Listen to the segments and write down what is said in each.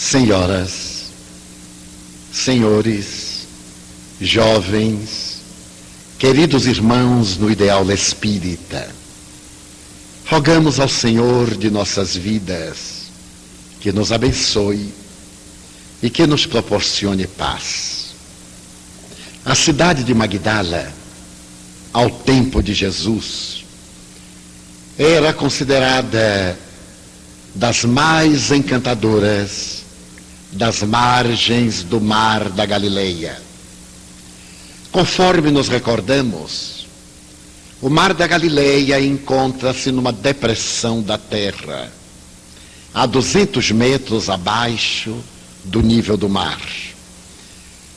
Senhoras, senhores, jovens, queridos irmãos no ideal espírita, rogamos ao Senhor de nossas vidas que nos abençoe e que nos proporcione paz. A cidade de Magdala, ao tempo de Jesus, era considerada das mais encantadoras das margens do mar da Galileia. Conforme nos recordamos, o mar da Galileia encontra-se numa depressão da terra, a 200 metros abaixo do nível do mar.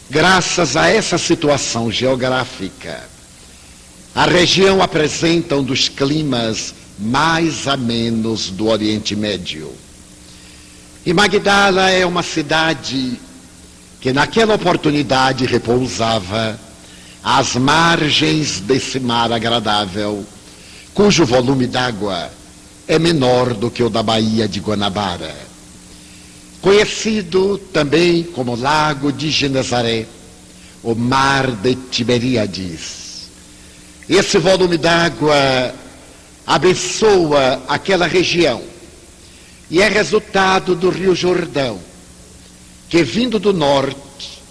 Graças a essa situação geográfica, a região apresenta um dos climas mais amenos do Oriente Médio. E Magdala é uma cidade que naquela oportunidade repousava às margens desse mar agradável, cujo volume d'água é menor do que o da Baía de Guanabara. Conhecido também como Lago de Genezaré, o Mar de Tiberíades. Esse volume d'água abençoa aquela região e é resultado do Rio Jordão, que vindo do norte,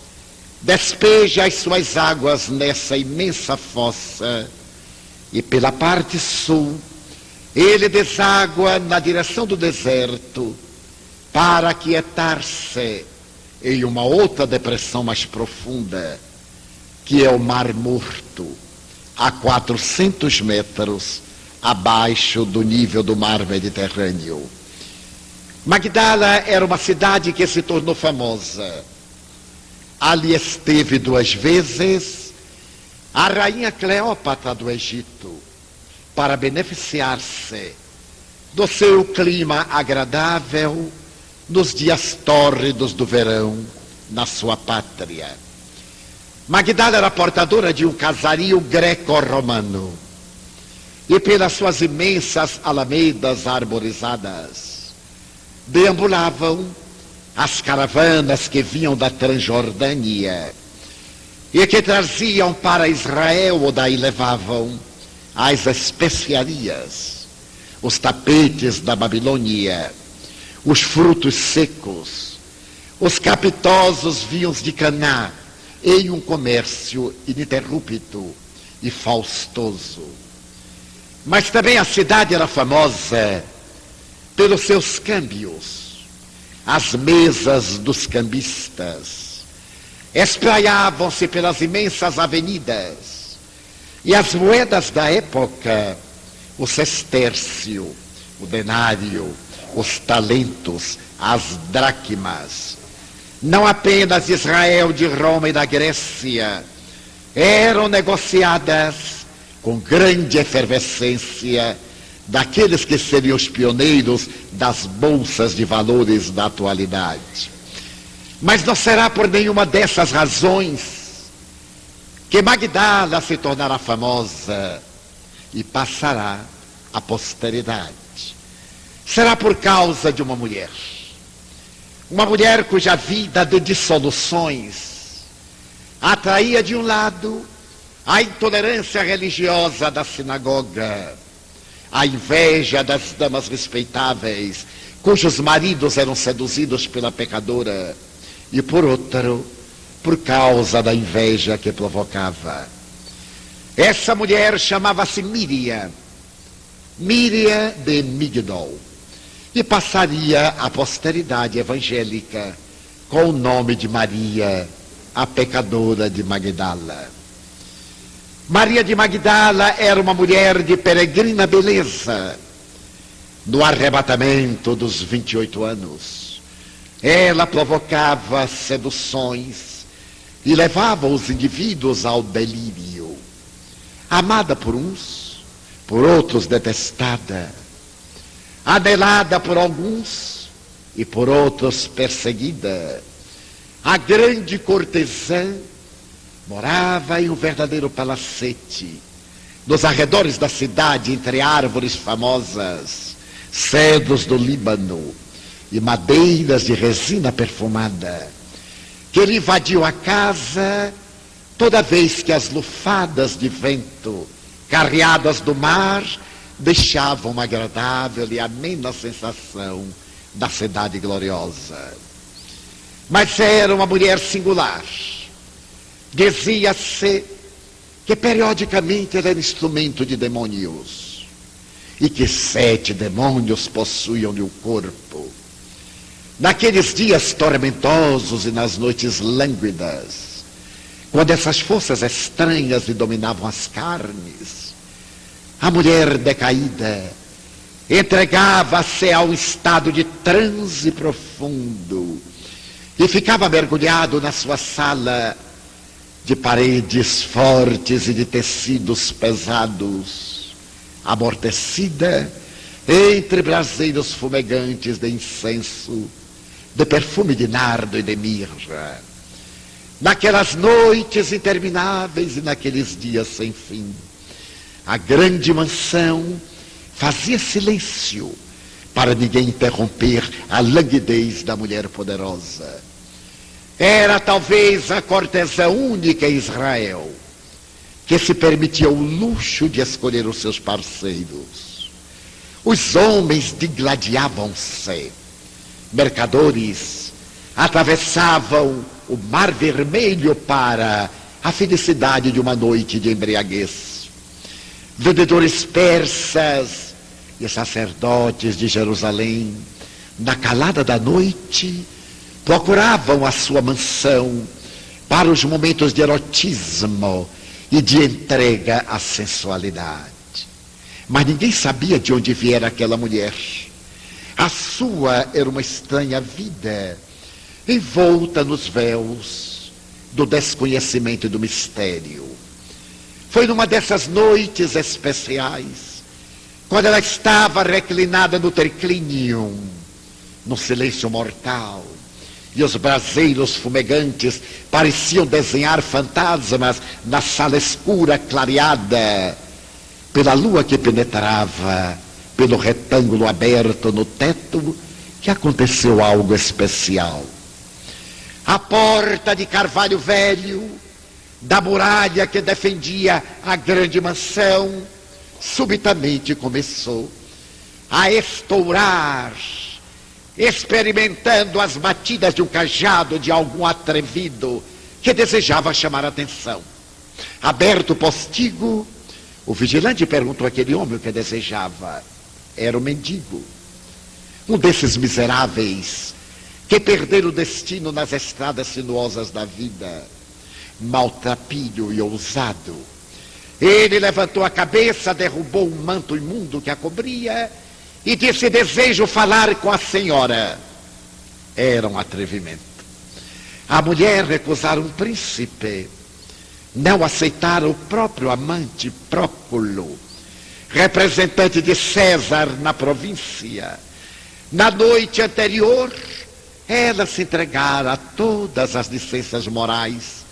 despeja as suas águas nessa imensa fossa e pela parte sul, ele deságua na direção do deserto para aquietar-se em uma outra depressão mais profunda, que é o Mar Morto, a 400 metros abaixo do nível do mar Mediterrâneo. Magdala era uma cidade que se tornou famosa. Ali esteve 2 vezes a rainha Cleópatra do Egito, para beneficiar-se do seu clima agradável nos dias tórridos do verão na sua pátria. Magdala era portadora de um casario greco-romano, e pelas suas imensas alamedas arborizadas deambulavam as caravanas que vinham da Transjordânia e que traziam para Israel ou daí levavam as especiarias, os tapetes da Babilônia, os frutos secos, os capitosos vinhos de Caná, em um comércio ininterrupto e faustoso. Mas também a cidade era famosa pelos seus câmbios. As mesas dos cambistas espraiavam-se pelas imensas avenidas, e as moedas da época, o sestércio, o denário, os talentos, as dracmas, não apenas de Israel, de Roma e da Grécia, eram negociadas com grande efervescência daqueles que seriam os pioneiros das bolsas de valores da atualidade. Mas não será por nenhuma dessas razões que Magdala se tornará famosa e passará à posteridade. Será por causa de uma mulher cuja vida de dissoluções atraía de um lado a intolerância religiosa da sinagoga, a inveja das damas respeitáveis, cujos maridos eram seduzidos pela pecadora, e por outro, por causa da inveja que provocava. Essa mulher chamava-se Míria de Migdol, e passaria à posteridade evangélica com o nome de Maria, a pecadora de Magdala. Maria de Magdala era uma mulher de peregrina beleza. No arrebatamento dos 28 anos, ela provocava seduções e levava os indivíduos ao delírio. Amada por uns, por outros detestada, anelada por alguns e por outros perseguida, a grande cortesã morava em um verdadeiro palacete, nos arredores da cidade, entre árvores famosas, cedros do Líbano, e madeiras de resina perfumada, que ele invadiu a casa toda vez que as lufadas de vento, carreadas do mar, deixavam uma agradável e amena sensação da cidade gloriosa. Mas era uma mulher singular. Dizia-se que periodicamente era instrumento de demônios e que 7 demônios possuíam-lhe o corpo. Naqueles dias tormentosos e nas noites lânguidas, quando essas forças estranhas lhe dominavam as carnes, a mulher decaída entregava-se a um estado de transe profundo e ficava mergulhado na sua sala de paredes fortes e de tecidos pesados, amortecida entre braseiros fumegantes de incenso, de perfume de nardo e de mirra. Naquelas noites intermináveis e naqueles dias sem fim, a grande mansão fazia silêncio para ninguém interromper a languidez da mulher poderosa. Era talvez a cortesã única em Israel que se permitia o luxo de escolher os seus parceiros. Os homens digladiavam-se. Mercadores atravessavam o Mar Vermelho para a felicidade de uma noite de embriaguez. Vendedores persas e sacerdotes de Jerusalém, na calada da noite, procuravam a sua mansão para os momentos de erotismo e de entrega à sensualidade. Mas ninguém sabia de onde viera aquela mulher. A sua era uma estranha vida, envolta nos véus do desconhecimento e do mistério. Foi numa dessas noites especiais, quando ela estava reclinada no triclínio, no silêncio mortal, e os braseiros fumegantes pareciam desenhar fantasmas na sala escura clareada pela lua que penetrava pelo retângulo aberto no teto, que aconteceu algo especial. A porta de carvalho velho da muralha que defendia a grande mansão subitamente começou a estourar, experimentando as batidas de um cajado de algum atrevido que desejava chamar a atenção. Aberto o postigo, o vigilante perguntou àquele homem o que desejava. Era o mendigo, um desses miseráveis que perderam o destino nas estradas sinuosas da vida, maltrapilho e ousado. Ele levantou a cabeça, derrubou um manto imundo que a cobria e disse: desejo falar com a senhora. Era um atrevimento. A mulher recusara um príncipe, não aceitara o próprio amante Próculo, representante de César na província. Na noite anterior, ela se entregara a todas as licenças morais.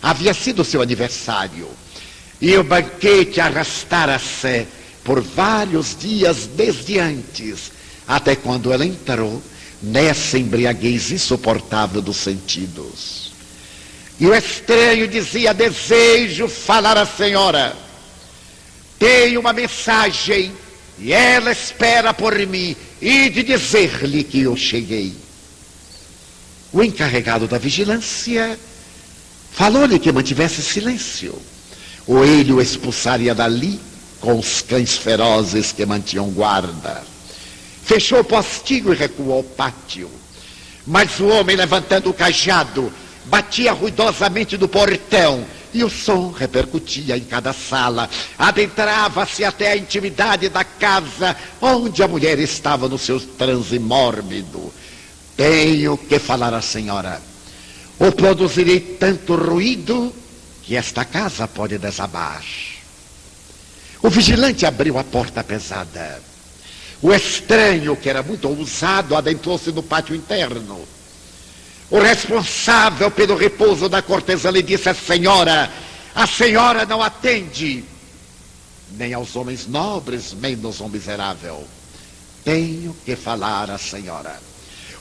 Havia sido seu aniversário, e o banquete arrastara-se por vários dias desde antes, até quando ela entrou nessa embriaguez insuportável dos sentidos. E o estranho dizia: desejo falar à senhora. Tenho uma mensagem e ela espera por mim, e de dizer-lhe que eu cheguei. O encarregado da vigilância falou-lhe que mantivesse silêncio, ou ele o expulsaria dali com os cães ferozes que mantinham guarda. Fechou o postigo e recuou ao pátio. Mas o homem, levantando o cajado, batia ruidosamente no portão, e o som repercutia em cada sala. Adentrava-se até a intimidade da casa onde a mulher estava no seu transe mórbido. Tenho que falar à senhora, ou produzirei tanto ruído que esta casa pode desabar. O vigilante abriu a porta pesada. O estranho, que era muito ousado, adentrou-se no pátio interno. O responsável pelo repouso da cortesã lhe disse: a senhora não atende nem aos homens nobres, menos ao miserável. Tenho que falar à senhora.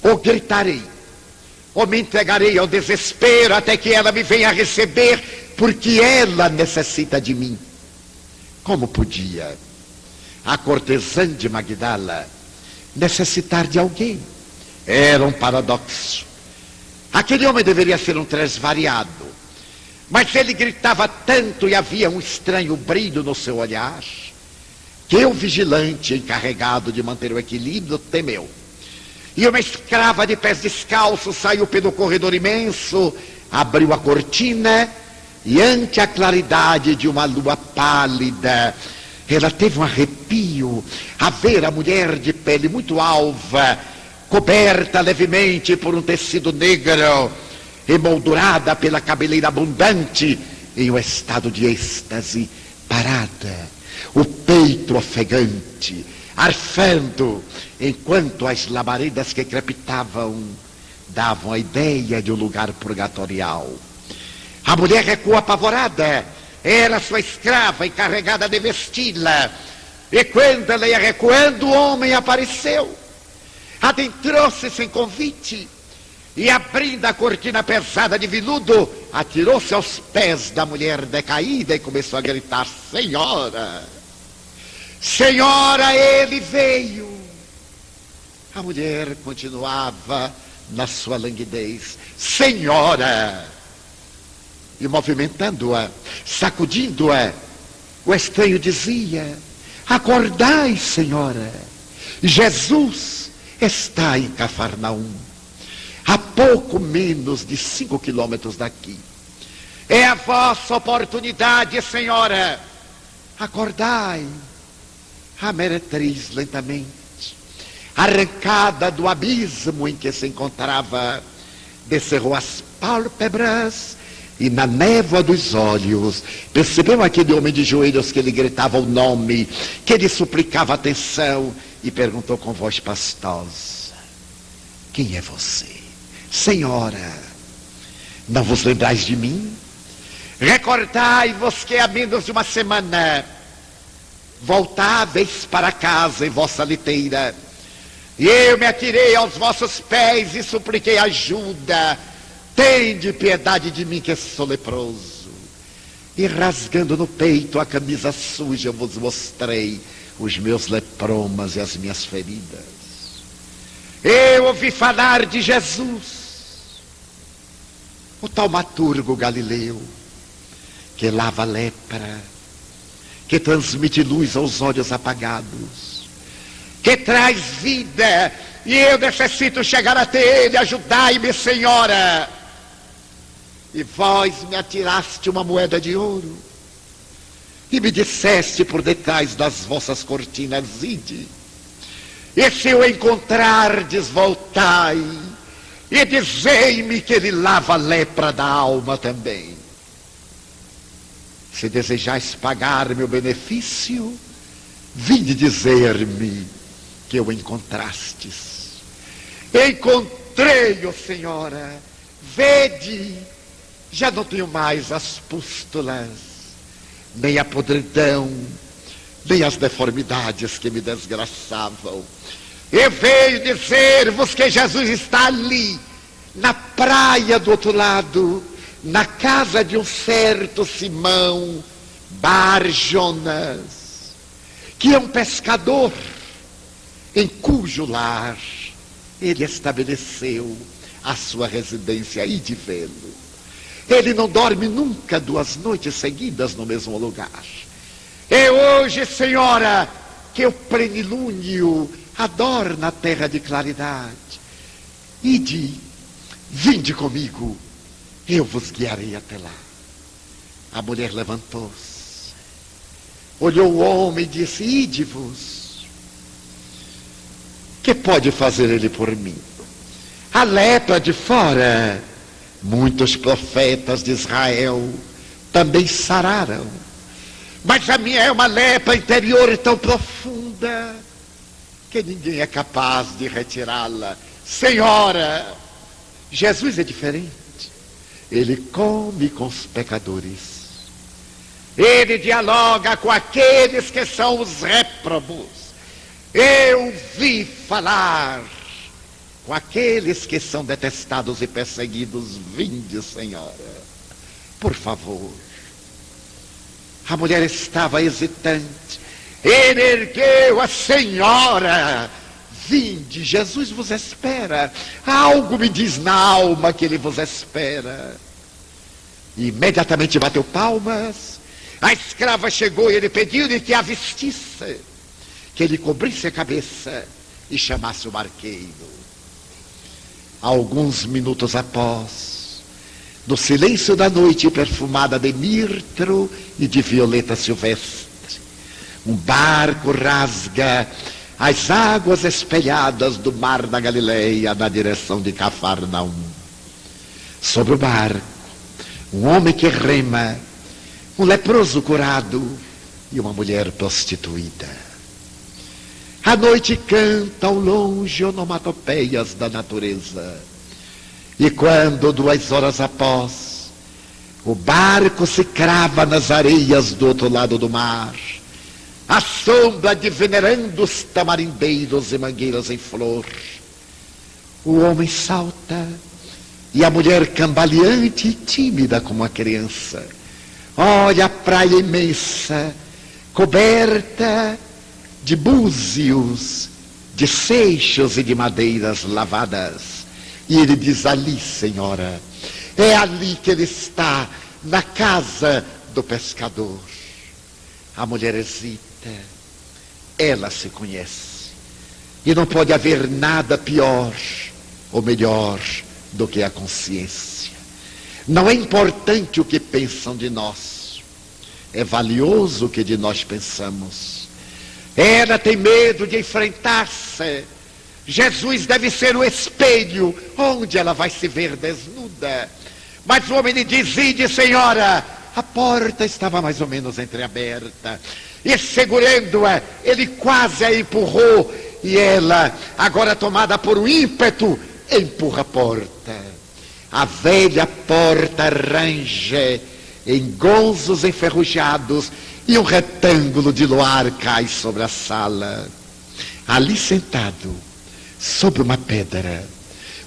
ou gritarei, ou me entregarei ao desespero até que ela me venha receber, porque ela necessita de mim. Como podia a cortesã de Magdala necessitar de alguém? Era um paradoxo. Aquele homem deveria ser um transvariado, mas ele gritava tanto e havia um estranho brilho no seu olhar, que o vigilante encarregado de manter o equilíbrio temeu. E uma escrava de pés descalços saiu pelo corredor imenso, abriu a cortina, e ante a claridade de uma lua pálida, ela teve um arrepio a ver a mulher de pele muito alva, coberta levemente por um tecido negro, emoldurada pela cabeleira abundante, em um estado de êxtase, parada, o peito ofegante, arfando, enquanto as labaredas que crepitavam davam a ideia de um lugar purgatorial. A mulher recuou apavorada, era sua escrava encarregada de vesti-la, e quando ela ia recuando, o homem apareceu, adentrou-se sem convite, e abrindo a cortina pesada de veludo, atirou-se aos pés da mulher decaída e começou a gritar: Senhora, Senhora, ele veio. A mulher continuava na sua languidez: Senhora. E movimentando-a, sacudindo-a, o estranho dizia: acordai, Senhora, Jesus está em Cafarnaum, a pouco menos de 5 quilômetros daqui. É a vossa oportunidade, Senhora. Acordai. A meretriz lentamente, arrancada do abismo em que se encontrava, descerrou as pálpebras e na névoa dos olhos percebeu aquele homem de joelhos que lhe gritava o nome, que lhe suplicava atenção, e perguntou com voz pastosa: quem é você? Senhora, não vos lembrais de mim? Recordai-vos que há menos de uma semana voltáveis para casa em vossa liteira, e eu me atirei aos vossos pés e supliquei ajuda. Tende piedade de mim, que sou leproso. E rasgando no peito a camisa suja, eu vos mostrei os meus lepromas e as minhas feridas. Eu ouvi falar de Jesus, o taumaturgo galileu, que lava a lepra, que transmite luz aos olhos apagados, que traz vida, e eu necessito chegar até ele. Ajudai-me, Senhora. E vós me atiraste uma moeda de ouro, e me disseste por detrás das vossas cortinas: ide, e se o encontrardes, voltai, e dizei-me que ele lava a lepra da alma também. Se desejais pagar meu benefício, vinde dizer-me que o encontrastes. Encontrei-o, Senhora. Vede, já não tenho mais as pústulas, nem a podridão, nem as deformidades que me desgraçavam. Eu venho dizer-vos que Jesus está ali, na praia do outro lado, na casa de um certo Simão Bar-Jonas, que é um pescador, em cujo lar ele estabeleceu a sua residência. E de vê-lo, ele não dorme nunca 2 noites seguidas no mesmo lugar. É hoje, Senhora, que o plenilúnio adorna a terra de claridade. Ide, vinde comigo, eu vos guiarei até lá. A mulher levantou-se, olhou o homem e disse: ide-vos. Que pode fazer ele por mim? A lepra de fora, muitos profetas de Israel também sararam, mas a minha é uma lepra interior tão profunda que ninguém é capaz de retirá-la. Senhora, Jesus é diferente. Ele come com os pecadores, ele dialoga com aqueles que são os réprobos. Eu vi falar com aqueles que são detestados e perseguidos. Vinde, Senhora, por favor. A mulher estava hesitante. Ele ergueu a Senhora. Vinde, Jesus vos espera. Algo me diz na alma que ele vos espera. E imediatamente bateu palmas. A escrava chegou e ele pediu-lhe que a vestisse, que ele cobrisse a cabeça e chamasse o barqueiro. Alguns minutos após, no silêncio da noite perfumada de mirto e de violeta silvestre, um barco rasga as águas espelhadas do mar da Galileia na direção de Cafarnaum. Sobre o barco, um homem que rema, um leproso curado e uma mulher prostituída. A noite canta ao longe onomatopeias da natureza. E quando 2 horas após, o barco se crava nas areias do outro lado do mar, a sombra de venerandos tamarindeiros e mangueiras em flor, o homem salta e a mulher cambaleante e tímida como a criança olha a praia imensa, coberta de búzios, de seixos e de madeiras lavadas. E ele diz: ali, Senhora, é ali que ele está, na casa do pescador. A mulher hesita. Ela se conhece. E não pode haver nada pior ou melhor do que a consciência. Não é importante o que pensam de nós. É valioso o que de nós pensamos. Ela tem medo de enfrentar-se. Jesus deve ser o espelho onde ela vai se ver desnuda. Mas o homem lhe diz: ide, Senhora. A porta estava mais ou menos entreaberta. E segurando-a, ele quase a empurrou. E ela, agora tomada por um ímpeto, empurra a porta. A velha porta range em gonzos enferrujados e um retângulo de luar cai sobre a sala. Ali sentado, sobre uma pedra,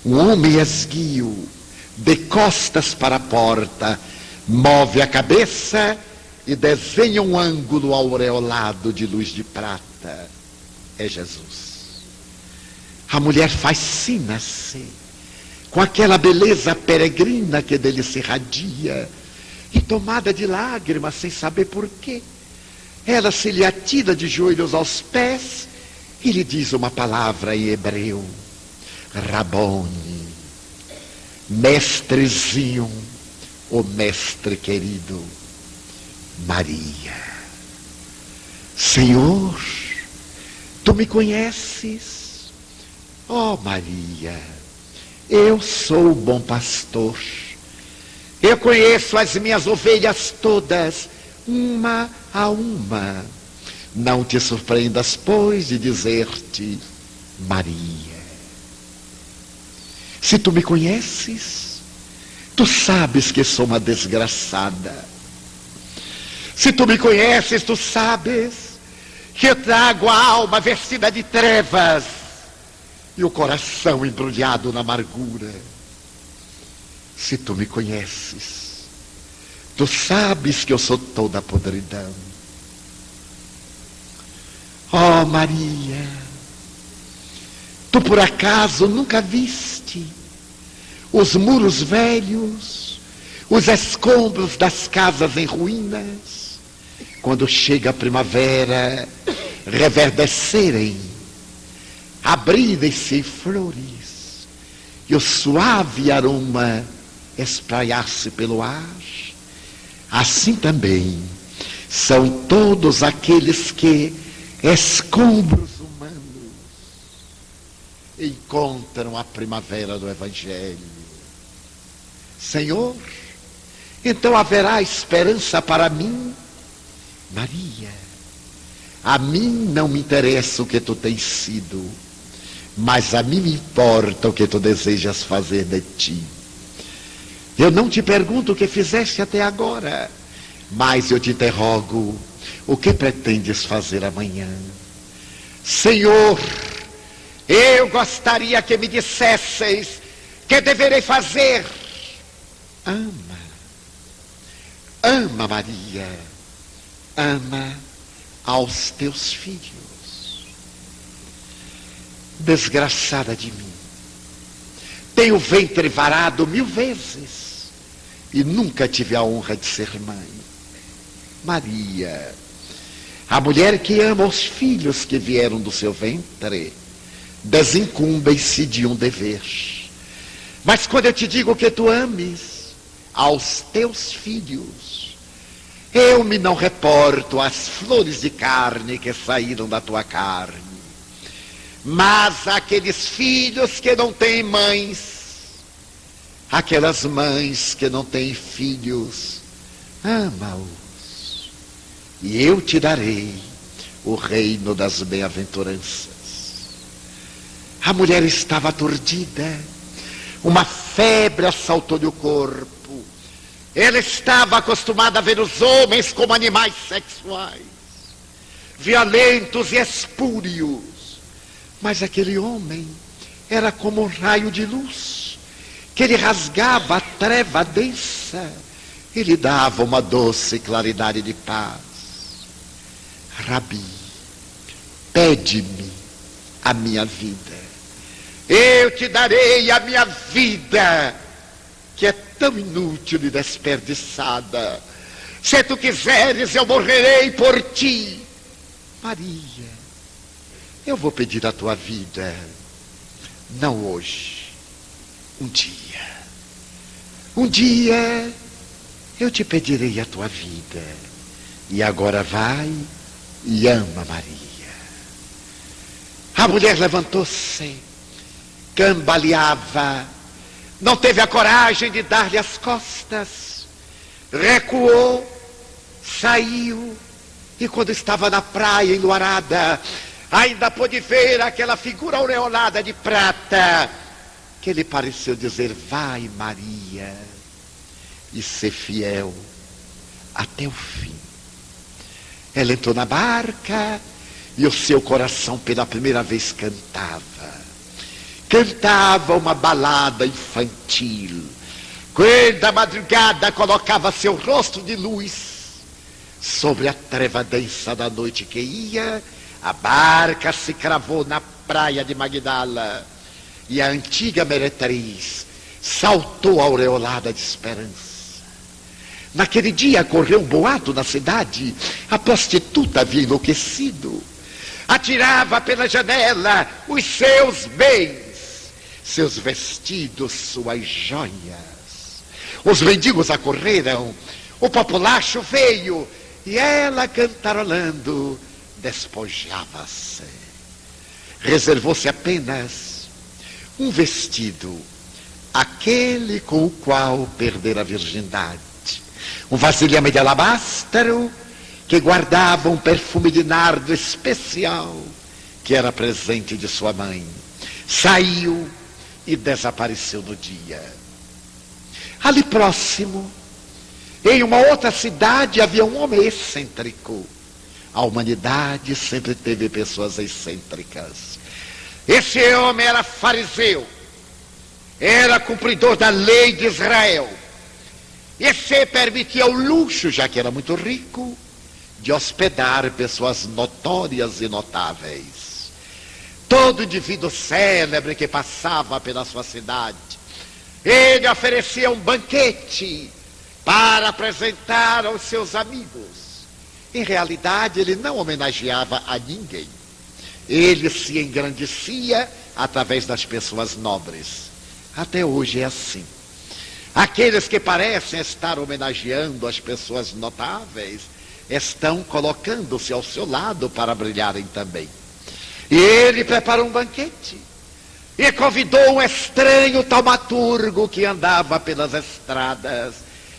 um homem esguio, de costas para a porta, move a cabeça e desenha um ângulo aureolado de luz de prata. É Jesus. A mulher fascina-se com aquela beleza peregrina que dele se irradia, e tomada de lágrimas sem saber porquê, ela se lhe atira de joelhos aos pés e lhe diz uma palavra em hebreu: Rabone, mestrezinho, o mestre querido. Maria. Senhor, tu me conheces? Oh, Maria, eu sou o bom pastor. Eu conheço as minhas ovelhas todas, uma a uma. Não te surpreendas, pois, de dizer-te Maria. Se tu me conheces, tu sabes que sou uma desgraçada. Se tu me conheces, tu sabes que eu trago a alma vestida de trevas e o coração embrulhado na amargura. Se tu me conheces, tu sabes que eu sou toda a podridão. Oh, Maria, tu por acaso nunca viste os muros velhos, os escombros das casas em ruínas, quando chega a primavera, reverdecerem, abrirem-se flores e o suave aroma espraiar-se pelo ar? Assim também são todos aqueles que, escombros humanos, encontram a primavera do Evangelho. Senhor, então haverá esperança para mim? Maria, a mim não me interessa o que tu tens sido, mas a mim me importa o que tu desejas fazer de ti. Eu não te pergunto o que fizeste até agora, mas eu te interrogo: o que pretendes fazer amanhã? Senhor, Eu gostaria que me dissesseis que deverei fazer. Ama, ama, Maria, ama aos teus filhos. Desgraçada de mim, tenho o ventre varado 1000 vezes e nunca tive a honra de ser mãe. Maria, a mulher que ama os filhos que vieram do seu ventre, desincumbem-se de um dever. Mas quando eu te digo que tu ames aos teus filhos, eu me não reporto às flores de carne que saíram da tua carne, mas àqueles filhos que não têm mães, aquelas mães que não têm filhos, ama-os, e eu te darei o reino das bem-aventuranças. A mulher estava aturdida, uma febre assaltou-lhe o corpo. Ela estava acostumada a ver os homens como animais sexuais, violentos e espúrios. Mas aquele homem era como um raio de luz, que ele rasgava a treva densa e lhe dava uma doce claridade de paz. Rabi, pede-me a minha vida. Eu te darei a minha vida, que é tão inútil e desperdiçada. Se tu quiseres, eu morrerei por ti. Maria, eu vou pedir a tua vida, não hoje, um dia. Um dia eu te pedirei a tua vida. E agora vai e ama Maria. A mulher levantou-se, cambaleava, não teve a coragem de dar-lhe as costas, recuou, saiu, e quando estava na praia enluarada, ainda pôde ver aquela figura aureolada de prata, que lhe pareceu dizer: vai, Maria, e ser fiel até o fim. Ela entrou na barca e o seu coração pela primeira vez cantava uma balada infantil. Quando a madrugada colocava seu rosto de luz sobre a treva densa da noite que ia, a barca se cravou na praia de Magdala e a antiga meretriz saltou aureolada de esperança. Naquele dia correu um boato na cidade: a prostituta havia enlouquecido, atirava pela janela os seus bens, seus vestidos, suas joias. Os mendigos acorreram, o populacho veio, e ela, cantarolando, despojava-se. Reservou-se apenas um vestido, aquele com o qual perdera a virgindade, um vasilhame de alabastro que guardava um perfume de nardo especial, que era presente de sua mãe. Saiu e desapareceu no dia. Ali próximo, em uma outra cidade, havia um homem excêntrico. A humanidade sempre teve pessoas excêntricas. Esse homem era fariseu, era cumpridor da lei de Israel, e se permitia o luxo, já que era muito rico, de hospedar pessoas notórias e notáveis. Todo indivíduo célebre que passava pela sua cidade, ele oferecia um banquete para apresentar aos seus amigos. Em realidade, ele não homenageava a ninguém. Ele se engrandecia através das pessoas nobres. Até hoje é assim. Aqueles que parecem estar homenageando as pessoas notáveis estão colocando-se ao seu lado para brilharem também. E ele preparou um banquete e convidou um estranho taumaturgo que andava pelas estradas,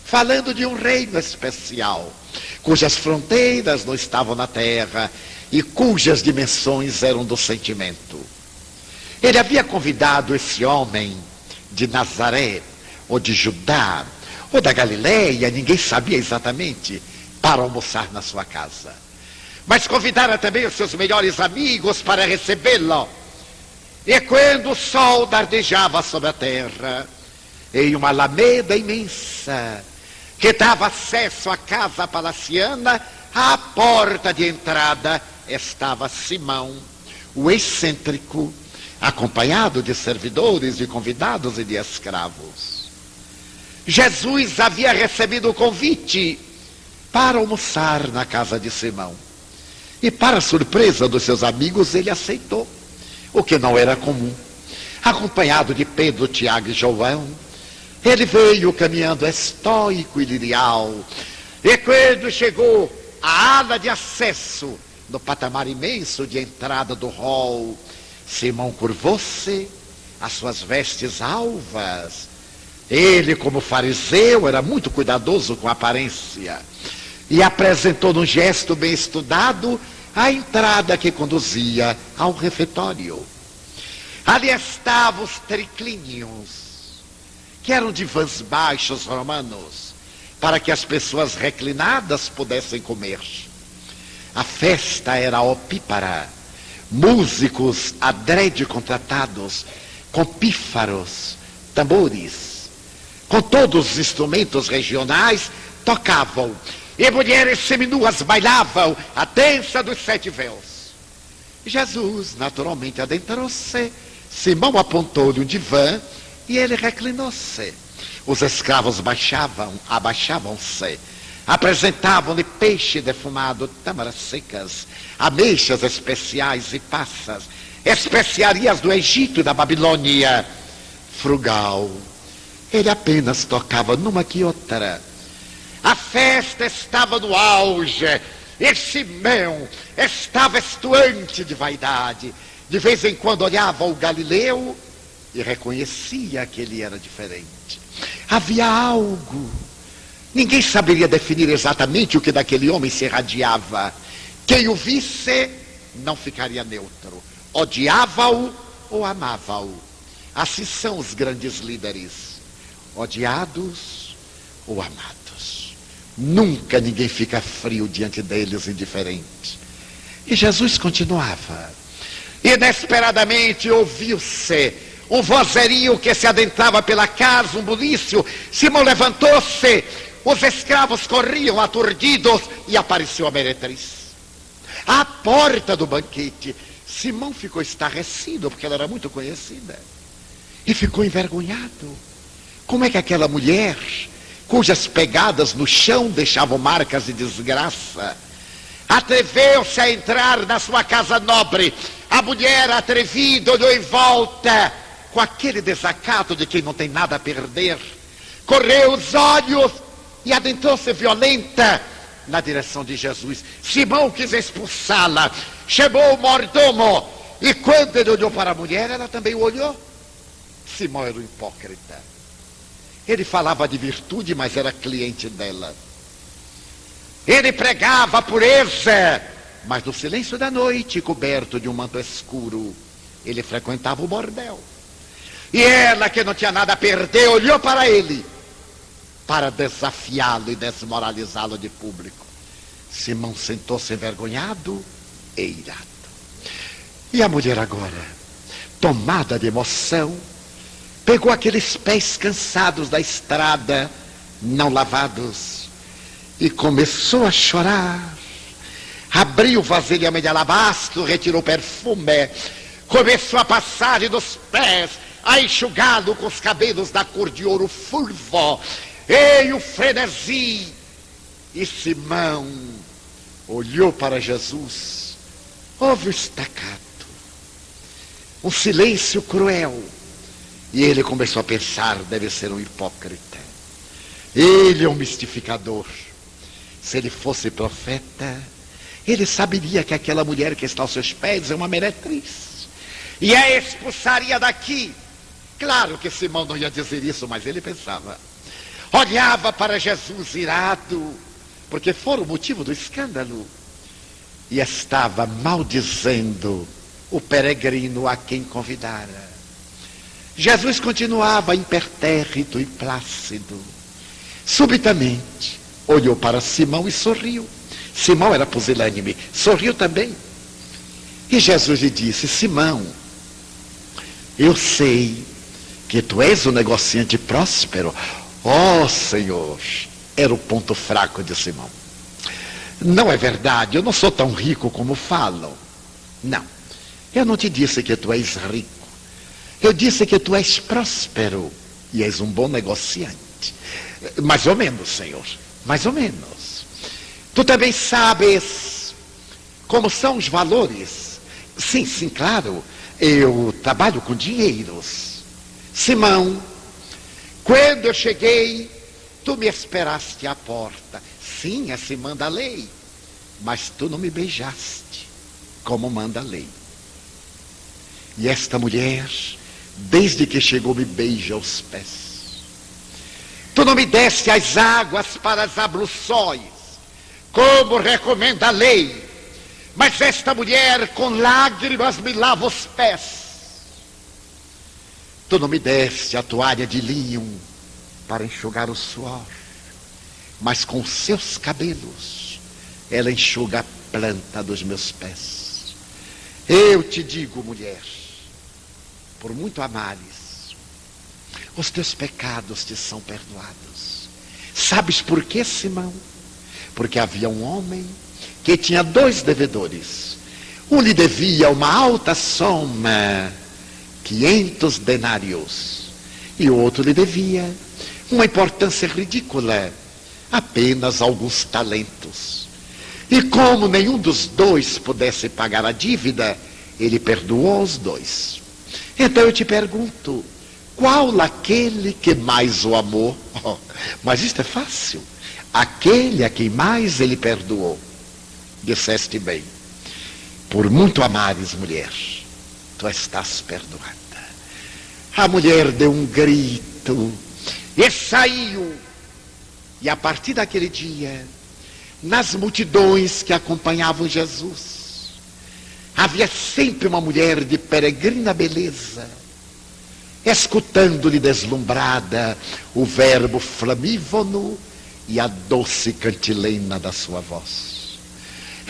falando de um reino especial, cujas fronteiras não estavam na terra e cujas dimensões eram do sentimento. Ele havia convidado esse homem de Nazaré, ou de Judá, ou da Galileia, ninguém sabia exatamente, para almoçar na sua casa. Mas convidara também os seus melhores amigos para recebê-lo. E quando o sol dardejava sobre a terra, em uma alameda imensa, que dava acesso à casa palaciana, à porta de entrada estava Simão, o excêntrico, acompanhado de servidores, de convidados e de escravos. Jesus havia recebido o convite para almoçar na casa de Simão. E para surpresa dos seus amigos, ele aceitou, o que não era comum. Acompanhado de Pedro, Tiago e João, ele veio caminhando estoico e lirial. E quando chegou à ala de acesso, no patamar imenso de entrada do hall, Simão curvou-se, as suas vestes alvas. Ele, como fariseu, era muito cuidadoso com a aparência. E apresentou num gesto bem estudado a entrada que conduzia ao refeitório. Ali estavam os triclínios, que eram divãs baixos romanos, para que as pessoas reclinadas pudessem comer. A festa era opípara, músicos adrede contratados, com pífaros, tambores, com todos os instrumentos regionais, tocavam, e mulheres seminuas bailavam a dança dos 7 véus. Jesus naturalmente adentrou-se, Simão apontou-lhe um divã e ele reclinou-se. Os escravos abaixavam-se, apresentavam-lhe peixe defumado, tâmaras secas, ameixas especiais e passas, especiarias do Egito e da Babilônia. Frugal, ele apenas tocava numa que outra. A festa estava no auge, e Simão estava estuante de vaidade. De vez em quando olhava o Galileu e reconhecia que ele era diferente. Havia algo. Ninguém saberia definir exatamente o que daquele homem se irradiava. Quem o visse não ficaria neutro. Odiava-o ou amava-o. Assim são os grandes líderes. Odiados ou amados. Nunca ninguém fica frio diante deles, indiferente. E Jesus continuava. Inesperadamente ouviu-se um vozerio que se adentrava pela casa, um bulício. Simão levantou-se, os escravos corriam aturdidos e apareceu a meretriz. À porta do banquete, Simão ficou estarrecido, porque ela era muito conhecida. E ficou envergonhado. Como é que aquela mulher, cujas pegadas no chão deixavam marcas de desgraça, atreveu-se a entrar na sua casa nobre? A mulher atrevida olhou em volta, com aquele desacato de quem não tem nada a perder. Correu os olhos e adentrou-se violenta na direção de Jesus. Simão quis expulsá-la, chamou o mordomo, e quando ele olhou para a mulher, ela também o olhou. Simão era um hipócrita. Ele falava de virtude, mas era cliente dela. Ele pregava a pureza, mas no silêncio da noite, coberto de um manto escuro, ele frequentava o bordel. E ela, que não tinha nada a perder, olhou para ele, para desafiá-lo e desmoralizá-lo de público. Simão sentou-se envergonhado e irado. E a mulher agora, tomada de emoção, pegou aqueles pés cansados da estrada, não lavados, e começou a chorar. Abriu o vasilhame de alabastro, retirou o perfume, começou a passar dos pés, a enxugá-lo com os cabelos da cor de ouro fulvo. E o frenesi. E Simão olhou para Jesus, houve um estacato, um silêncio cruel. E ele começou a pensar, deve ser um hipócrita. Ele é um mistificador. Se ele fosse profeta, ele saberia que aquela mulher que está aos seus pés é uma meretriz. E a expulsaria daqui. Claro que Simão não ia dizer isso, mas ele pensava. Olhava para Jesus irado, porque fora o motivo do escândalo. E estava maldizendo o peregrino a quem convidara. Jesus continuava impertérrito e plácido. Subitamente, olhou para Simão e sorriu. Simão era pusilânime, sorriu também. E Jesus lhe disse: Simão, Eu sei que tu és um negociante próspero. Oh, Senhor, era o ponto fraco de Simão. Não é verdade, eu não sou tão rico como falam. Não, eu não te disse que tu és rico. Eu disse que tu és próspero e és um bom negociante. Mais ou menos, Senhor, mais ou menos. Tu também sabes como são os valores. Sim, sim, claro, eu trabalho com dinheiros. Simão, quando eu cheguei, tu me esperaste à porta. Sim, assim manda a lei. Mas tu não me beijaste, como manda a lei. E esta mulher, desde que chegou, me beija os pés. Tu não me deste as águas para as abluções, como recomenda a lei. Mas esta mulher, com lágrimas, me lava os pés. Tu não me deste a toalha de linho para enxugar o suor, mas com seus cabelos ela enxuga a planta dos meus pés. Eu te digo, mulher, por muito amares, os teus pecados te são perdoados. Sabes por quê, Simão? Porque havia um homem que tinha 2 devedores. Um lhe devia uma alta soma, 500 denários, e o outro lhe devia uma importância ridícula, apenas alguns talentos. E como nenhum dos 2 pudesse pagar a dívida, ele perdoou os 2. Então eu te pergunto, qual aquele que mais o amou? Oh, mas isto é fácil. Aquele a quem mais ele perdoou. Disseste bem. Por muito amares, mulher, tu estás perdoada. A mulher deu um grito e saiu. E a partir daquele dia, nas multidões que acompanhavam Jesus, havia sempre uma mulher de peregrina beleza, escutando-lhe deslumbrada o verbo flamívono e a doce cantilena da sua voz.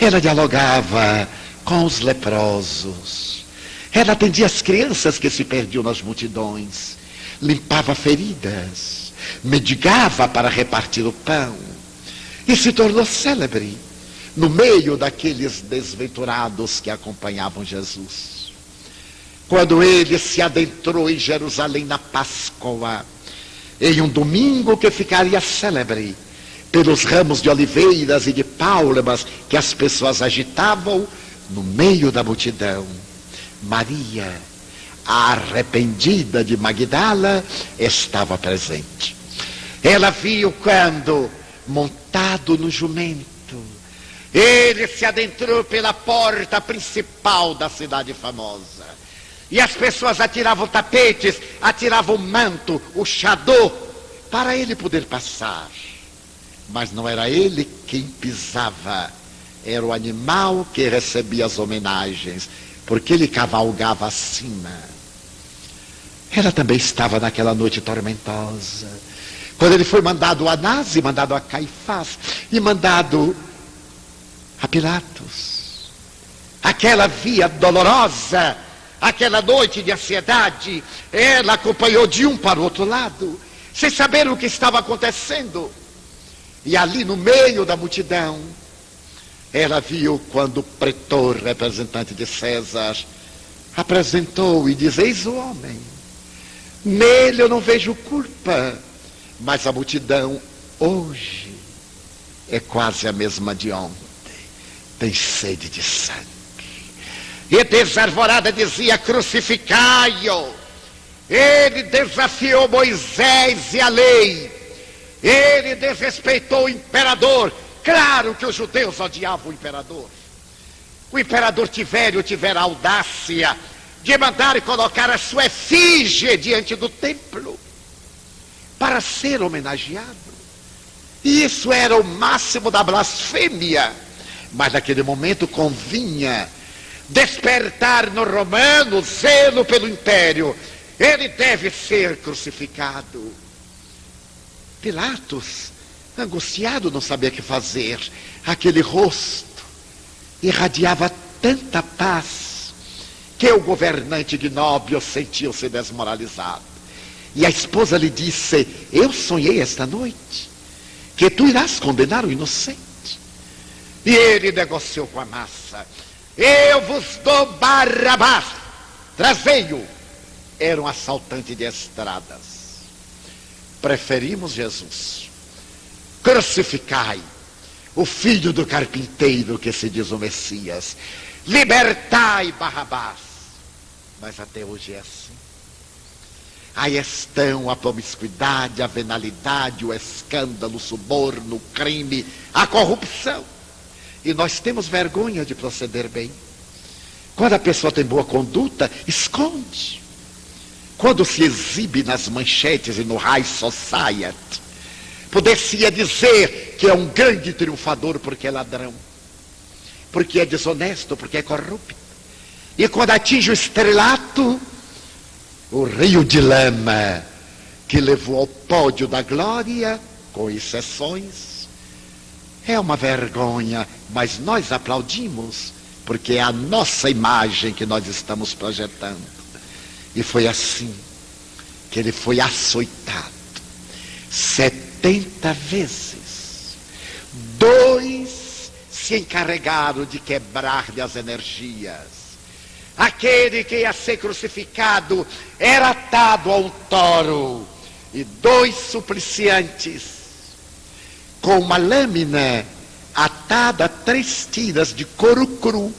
Ela dialogava com os leprosos, ela atendia as crianças que se perdiam nas multidões, limpava feridas, mendigava para repartir o pão, e se tornou célebre no meio daqueles desventurados que acompanhavam Jesus. Quando ele se adentrou em Jerusalém na Páscoa, em um domingo que ficaria célebre pelos ramos de oliveiras e de palmas que as pessoas agitavam no meio da multidão, Maria, a arrependida de Magdala, estava presente. Ela viu quando, montado no jumento, ele se adentrou pela porta principal da cidade famosa. E as pessoas atiravam tapetes, atiravam o manto, o chador, para ele poder passar. Mas não era ele quem pisava, era o animal que recebia as homenagens, porque ele cavalgava acima. Ela também estava naquela noite tormentosa, quando ele foi mandado a Anás, e mandado a Caifás, e mandado a Pilatos. Aquela via dolorosa, aquela noite de ansiedade, ela acompanhou de um para o outro lado, sem saber o que estava acontecendo. E ali no meio da multidão, ela viu quando o pretor, representante de César, apresentou e diz: eis o homem, nele eu não vejo culpa. Mas a multidão hoje é quase a mesma de ontem, tem sede de sangue. E desarvorada dizia: crucificai-o. Ele desafiou Moisés e a lei. Ele desrespeitou o imperador. Claro que os judeus odiavam o imperador. O imperador Tivério tivera a audácia de mandar colocar a sua efígie diante do templo para ser homenageado. E isso era o máximo da blasfêmia. Mas naquele momento convinha despertar no romano zelo pelo império. Ele deve ser crucificado. Pilatos, angustiado, não sabia o que fazer. Aquele rosto irradiava tanta paz que o governante ignóbil sentiu-se desmoralizado. E a esposa lhe disse: eu sonhei esta noite que tu irás condenar o inocente. E ele negociou com a massa: eu vos dou Barrabás, trazei-o. Era um assaltante de estradas. Preferimos Jesus. Crucificai o filho do carpinteiro que se diz o Messias. Libertai Barrabás. Mas até hoje é assim. Aí estão a promiscuidade, a venalidade, o escândalo, o suborno, o crime, a corrupção. E nós temos vergonha de proceder bem. Quando a pessoa tem boa conduta, esconde. Quando se exibe nas manchetes e no high society, poder-se-ia dizer que é um grande triunfador porque é ladrão, porque é desonesto, porque é corrupto. E quando atinge o estrelato, o rio de lama que levou ao pódio da glória, com exceções, é uma vergonha, mas nós aplaudimos, porque é a nossa imagem que nós estamos projetando. E foi assim que ele foi açoitado 70 vezes. 2 se encarregaram de quebrar-lhe as energias. Aquele que ia ser crucificado era atado a um touro, e 2 supliciantes, com uma lâmina atada a 3 tiras de couro cru,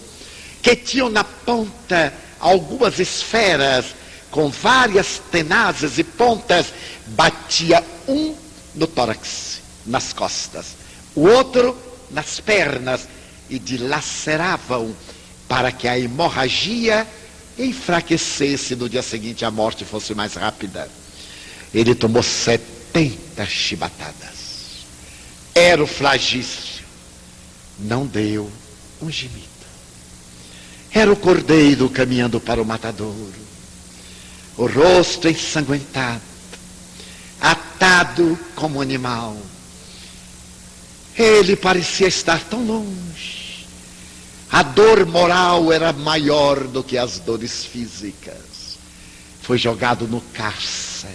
que tinham na ponta algumas esferas com várias tenazes e pontas, batia um no tórax, nas costas, o outro nas pernas, e dilaceravam para que a hemorragia enfraquecesse, no dia seguinte a morte fosse mais rápida. Ele tomou 70 chibatadas. Era o flagício. Não deu um gemido. Era o cordeiro caminhando para o matadouro. O rosto ensanguentado, atado como animal. Ele parecia estar tão longe. A dor moral era maior do que as dores físicas. Foi jogado no cárcere.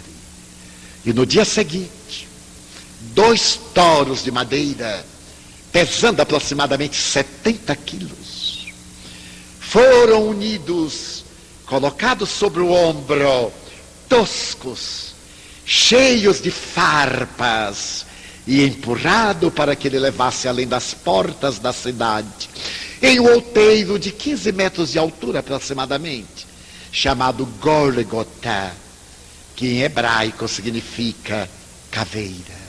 E no dia seguinte, 2 touros de madeira, pesando aproximadamente 70 quilos, foram unidos, colocados sobre o ombro, toscos, cheios de farpas, e empurrado para que ele levasse além das portas da cidade, em um outeiro de 15 metros de altura aproximadamente, chamado Gólgota, que em hebraico significa caveira.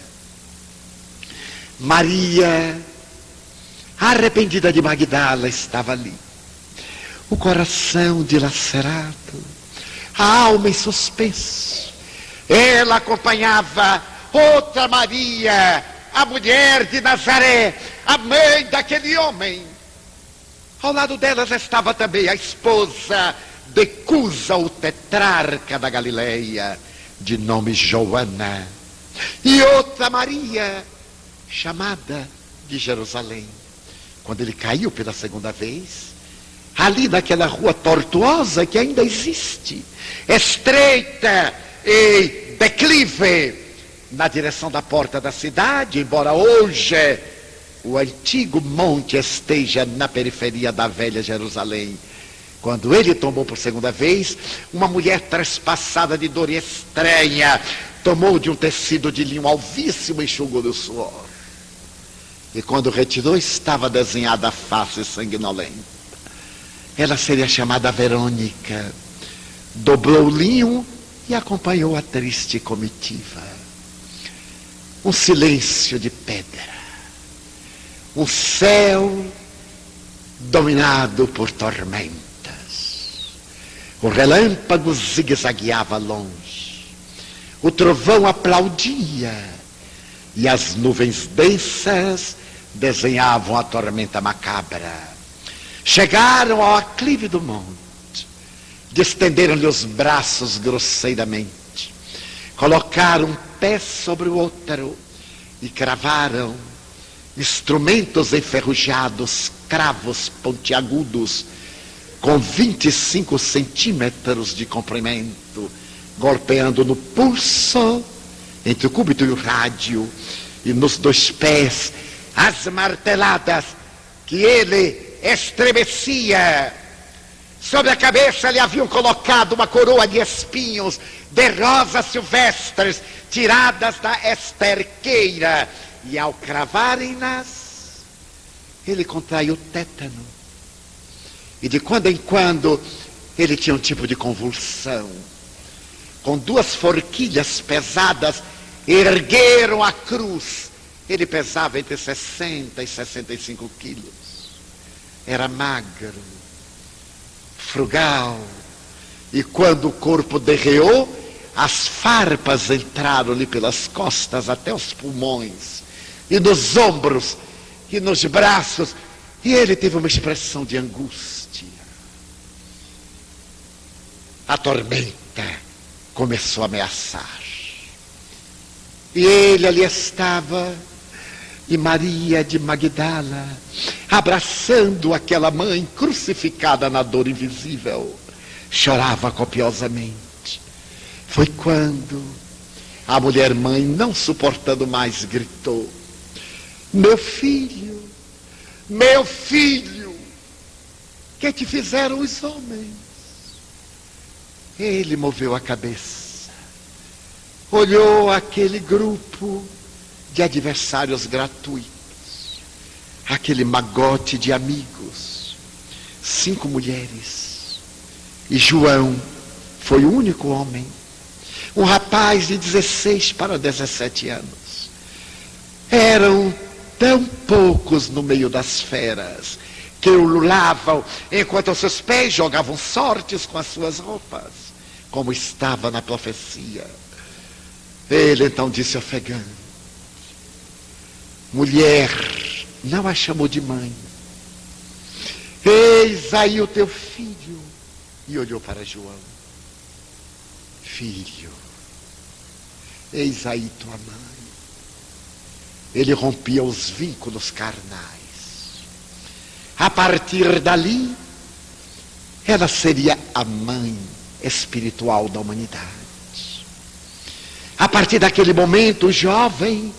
Maria, arrependida de Magdala, estava ali, o coração dilacerado, a alma em suspenso. Ela acompanhava outra Maria, a mulher de Nazaré, a mãe daquele homem. Ao lado delas estava também a esposa de Cusa, o tetrarca da Galileia, de nome Joana, e outra Maria, chamada de Jerusalém. Quando ele caiu pela segunda vez, ali naquela rua tortuosa que ainda existe, estreita e declive, na direção da porta da cidade, embora hoje o antigo monte esteja na periferia da velha Jerusalém. Quando ele tombou por segunda vez, uma mulher trespassada de dor estranha tomou de um tecido de linho alvíssimo e enxugou do suor. E quando retirou, estava desenhada a face sanguinolenta. Ela seria chamada Verônica. Dobrou o linho e acompanhou a triste comitiva. Um silêncio de pedra. Um céu dominado por tormentas. O relâmpago zigue-zagueava longe. O trovão aplaudia. E as nuvens densas desenhavam a tormenta macabra. Chegaram ao aclive do monte. Estenderam-lhe os braços grosseiramente. Colocaram um pé sobre o outro e cravaram instrumentos enferrujados, cravos pontiagudos, com 25 centímetros de comprimento, golpeando no pulso, entre o cúbito e o rádio, e nos 2 pés, as marteladas que ele estremecia. Sobre a cabeça lhe haviam colocado uma coroa de espinhos de rosas silvestres, tiradas da esterqueira, e ao cravarem-nas, ele contraiu tétano. E de quando em quando, ele tinha um tipo de convulsão. Com 2 forquilhas pesadas, ergueram a cruz. Ele pesava entre 60 e 65 quilos. Era magro, frugal. E quando o corpo derreou, as farpas entraram-lhe pelas costas até os pulmões, e nos ombros, e nos braços. E ele teve uma expressão de angústia. A tormenta começou a ameaçar. E ele ali estava, e Maria de Magdala, abraçando aquela mãe crucificada na dor invisível, chorava copiosamente. Foi quando a mulher-mãe, não suportando mais, gritou: meu filho, que te fizeram os homens? Ele moveu a cabeça, olhou aquele grupo de adversários gratuitos, aquele magote de amigos, 5 mulheres, e João foi o único homem, um rapaz de 16 para 17 anos. Eram tão poucos no meio das feras, que o lulavam, enquanto os seus pés jogavam sortes com as suas roupas, como estava na profecia. Ele então disse ofegante: mulher, não a chamou de mãe, eis aí o teu filho. E olhou para João: filho, eis aí tua mãe. Ele rompia os vínculos carnais. A partir dali, ela seria a mãe espiritual da humanidade. A partir daquele momento, o jovem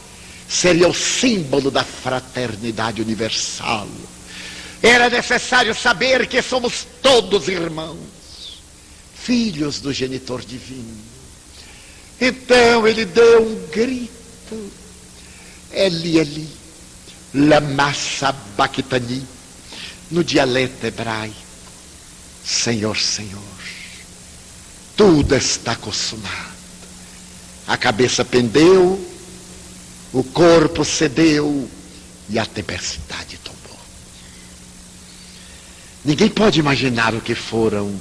seria o símbolo da fraternidade universal. Era necessário saber que somos todos irmãos, filhos do genitor divino. Então ele deu um grito: Eli, Eli, lama sabachthani, no dialeto hebraico: Senhor, Senhor, tudo está consumado. A cabeça pendeu, o corpo cedeu e a tempestade tomou. Ninguém pode imaginar o que foram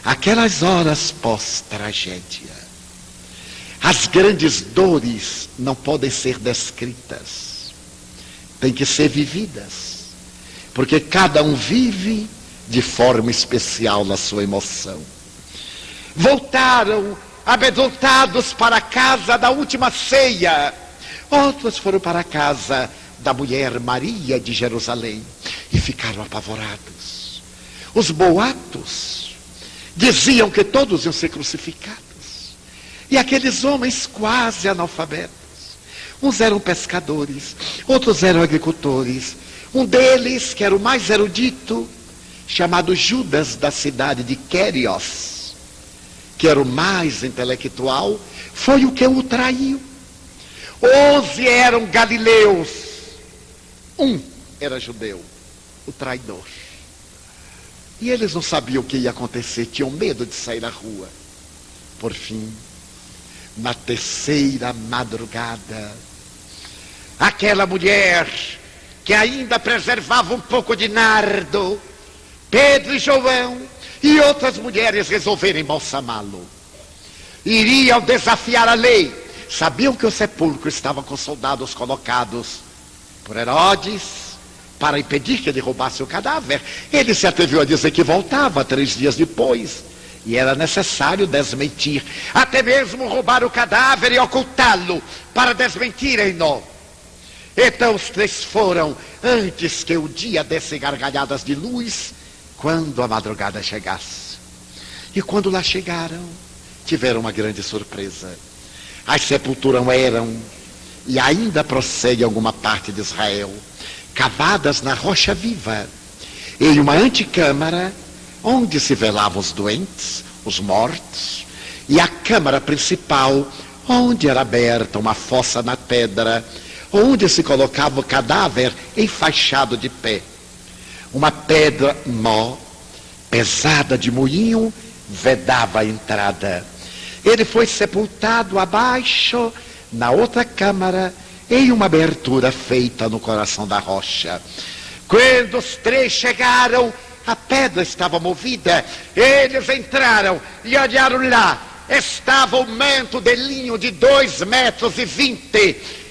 aquelas horas pós-tragédia. As grandes dores não podem ser descritas, têm que ser vividas, porque cada um vive de forma especial na sua emoção. Voltaram amedrontados para a casa da última ceia. Outros foram para a casa da mulher Maria de Jerusalém e ficaram apavorados. Os boatos diziam que todos iam ser crucificados. E aqueles homens quase analfabetos, uns eram pescadores, outros eram agricultores. Um deles, que era o mais erudito, chamado Judas, da cidade de Quérios, que era o mais intelectual, foi o que o traiu. 11 eram galileus, um era judeu, o traidor. E eles não sabiam o que ia acontecer, tinham medo de sair na rua. Por fim, na terceira madrugada, aquela mulher que ainda preservava um pouco de nardo, Pedro e João e outras mulheres resolveram embalsamá-lo. Iriam desafiar a lei. Sabiam que o sepulcro estava com soldados colocados por Herodes para impedir que ele roubasse o cadáver. Ele se atreveu a dizer que voltava 3 dias depois. E era necessário desmentir, até mesmo roubar o cadáver e ocultá-lo, para desmentirem-no. Então os 3 foram, antes que o dia desse gargalhadas de luz, quando a madrugada chegasse. E quando lá chegaram, tiveram uma grande surpresa. As sepulturas eram, e ainda prossegue alguma parte de Israel, cavadas na rocha viva, em uma antecâmara, onde se velavam os doentes, os mortos, e a câmara principal, onde era aberta uma fossa na pedra, onde se colocava o cadáver enfaixado de pé. Uma pedra mó, pesada de moinho, vedava a entrada. Ele foi sepultado abaixo, na outra câmara, em uma abertura feita no coração da rocha. Quando os três chegaram, a pedra estava movida. Eles entraram e olharam lá. Estava o manto de linho de 2,20 metros,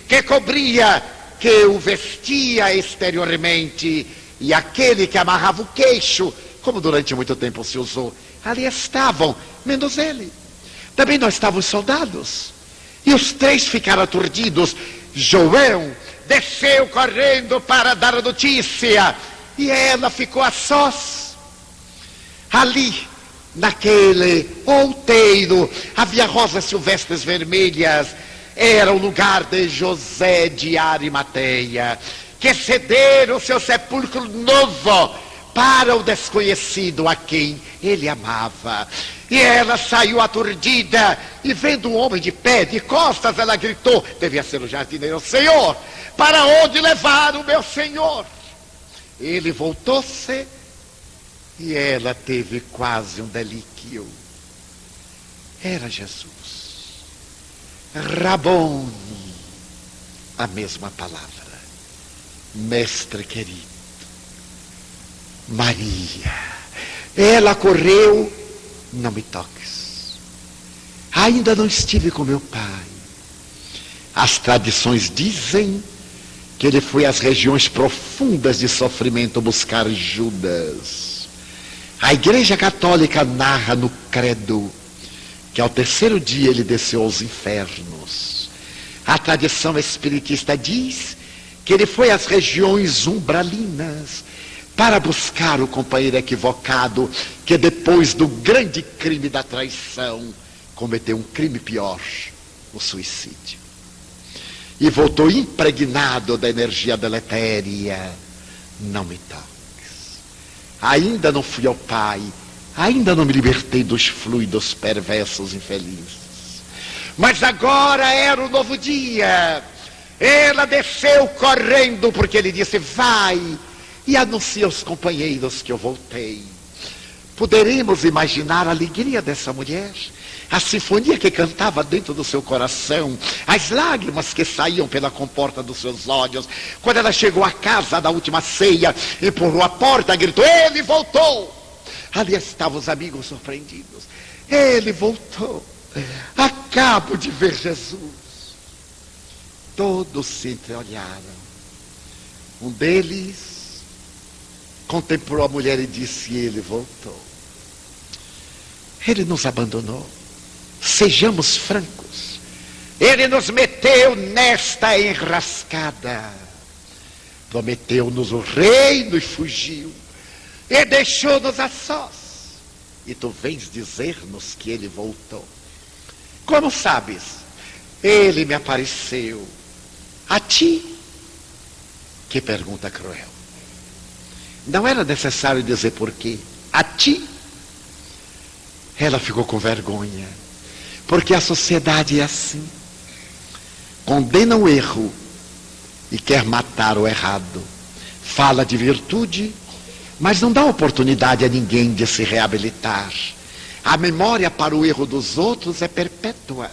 que cobria, que o vestia exteriormente, e aquele que amarrava o queixo, como durante muito tempo se usou. Ali estavam, menos ele. Também não estavam os soldados. E os três ficaram aturdidos. João desceu correndo para dar a notícia. E ela ficou a sós. Ali, naquele outeiro, havia rosas silvestres vermelhas. Era o lugar de José de Arimateia, que cedera o seu sepulcro novo para o desconhecido a quem ele amava. E ela saiu aturdida, e vendo um homem de pé, de costas, ela gritou, devia ser o jardineiro: Senhor, para onde levar o meu senhor? Ele voltou-se, e ela teve quase um delíquio. Era Jesus. Rabone, a mesma palavra. Mestre querido. Maria. Ela correu: não me toques. Ainda não estive com meu pai. As tradições dizem que ele foi às regiões profundas de sofrimento buscar Judas. A Igreja Católica narra no credo que ao terceiro dia ele desceu aos infernos. A tradição espiritista diz que ele foi às regiões umbralinas para buscar o companheiro equivocado, que depois do grande crime da traição, cometeu um crime pior, o suicídio. E voltou impregnado da energia deletéria. Não me toques. Ainda não fui ao Pai, ainda não me libertei dos fluidos perversos infelizes. Mas agora era o novo dia. Ela desceu correndo, porque ele disse: vai e anuncia aos companheiros que eu voltei. Poderemos imaginar a alegria dessa mulher, a sinfonia que cantava dentro do seu coração, as lágrimas que saíam pela comporta dos seus olhos. Quando ela chegou à casa da última ceia, empurrou a porta, gritou: ele voltou! Ali estavam os amigos surpreendidos. Ele voltou. Acabo de ver Jesus. Todos se entreolharam. Um deles contemplou a mulher e disse: ele voltou. Ele nos abandonou. Sejamos francos. Ele nos meteu nesta enrascada. Prometeu-nos o reino e fugiu. E deixou-nos a sós. E tu vens dizer-nos que ele voltou. Como sabes? Ele me apareceu. A ti? Que pergunta cruel. Não era necessário dizer por quê. A ti? Ela ficou com vergonha. Porque a sociedade é assim. Condena o erro e quer matar o errado. Fala de virtude, mas não dá oportunidade a ninguém de se reabilitar. A memória para o erro dos outros é perpétua.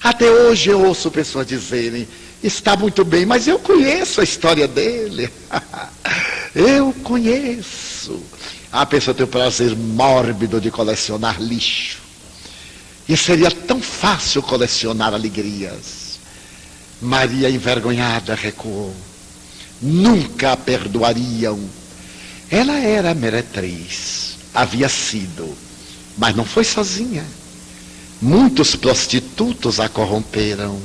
Até hoje eu ouço pessoas dizerem: está muito bem, mas eu conheço a história dele. Eu conheço. A pessoa tem o prazer mórbido de colecionar lixo. E seria tão fácil colecionar alegrias. Maria, envergonhada, recuou. Nunca a perdoariam. Ela era meretriz, havia sido, mas não foi sozinha. Muitos prostitutos a corromperam,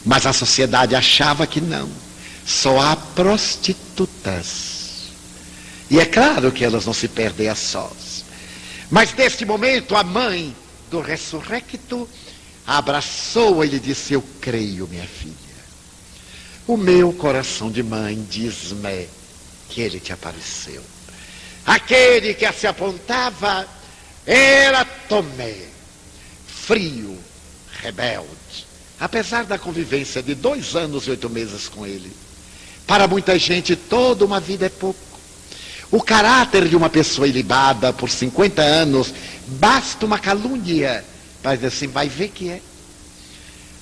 mas a sociedade achava que não. Só há prostitutas. E é claro que elas não se perdem a sós. Mas neste momento a mãe do ressurrecto abraçou-a e lhe disse: eu creio, minha filha. O meu coração de mãe diz-me que ele te apareceu. Aquele que se apontava era Tomé, frio, rebelde, apesar da convivência de 2 anos e 8 meses com ele. Para muita gente, toda uma vida é pouco. O caráter de uma pessoa ilibada por 50 anos, basta uma calúnia para dizer assim: vai ver que é.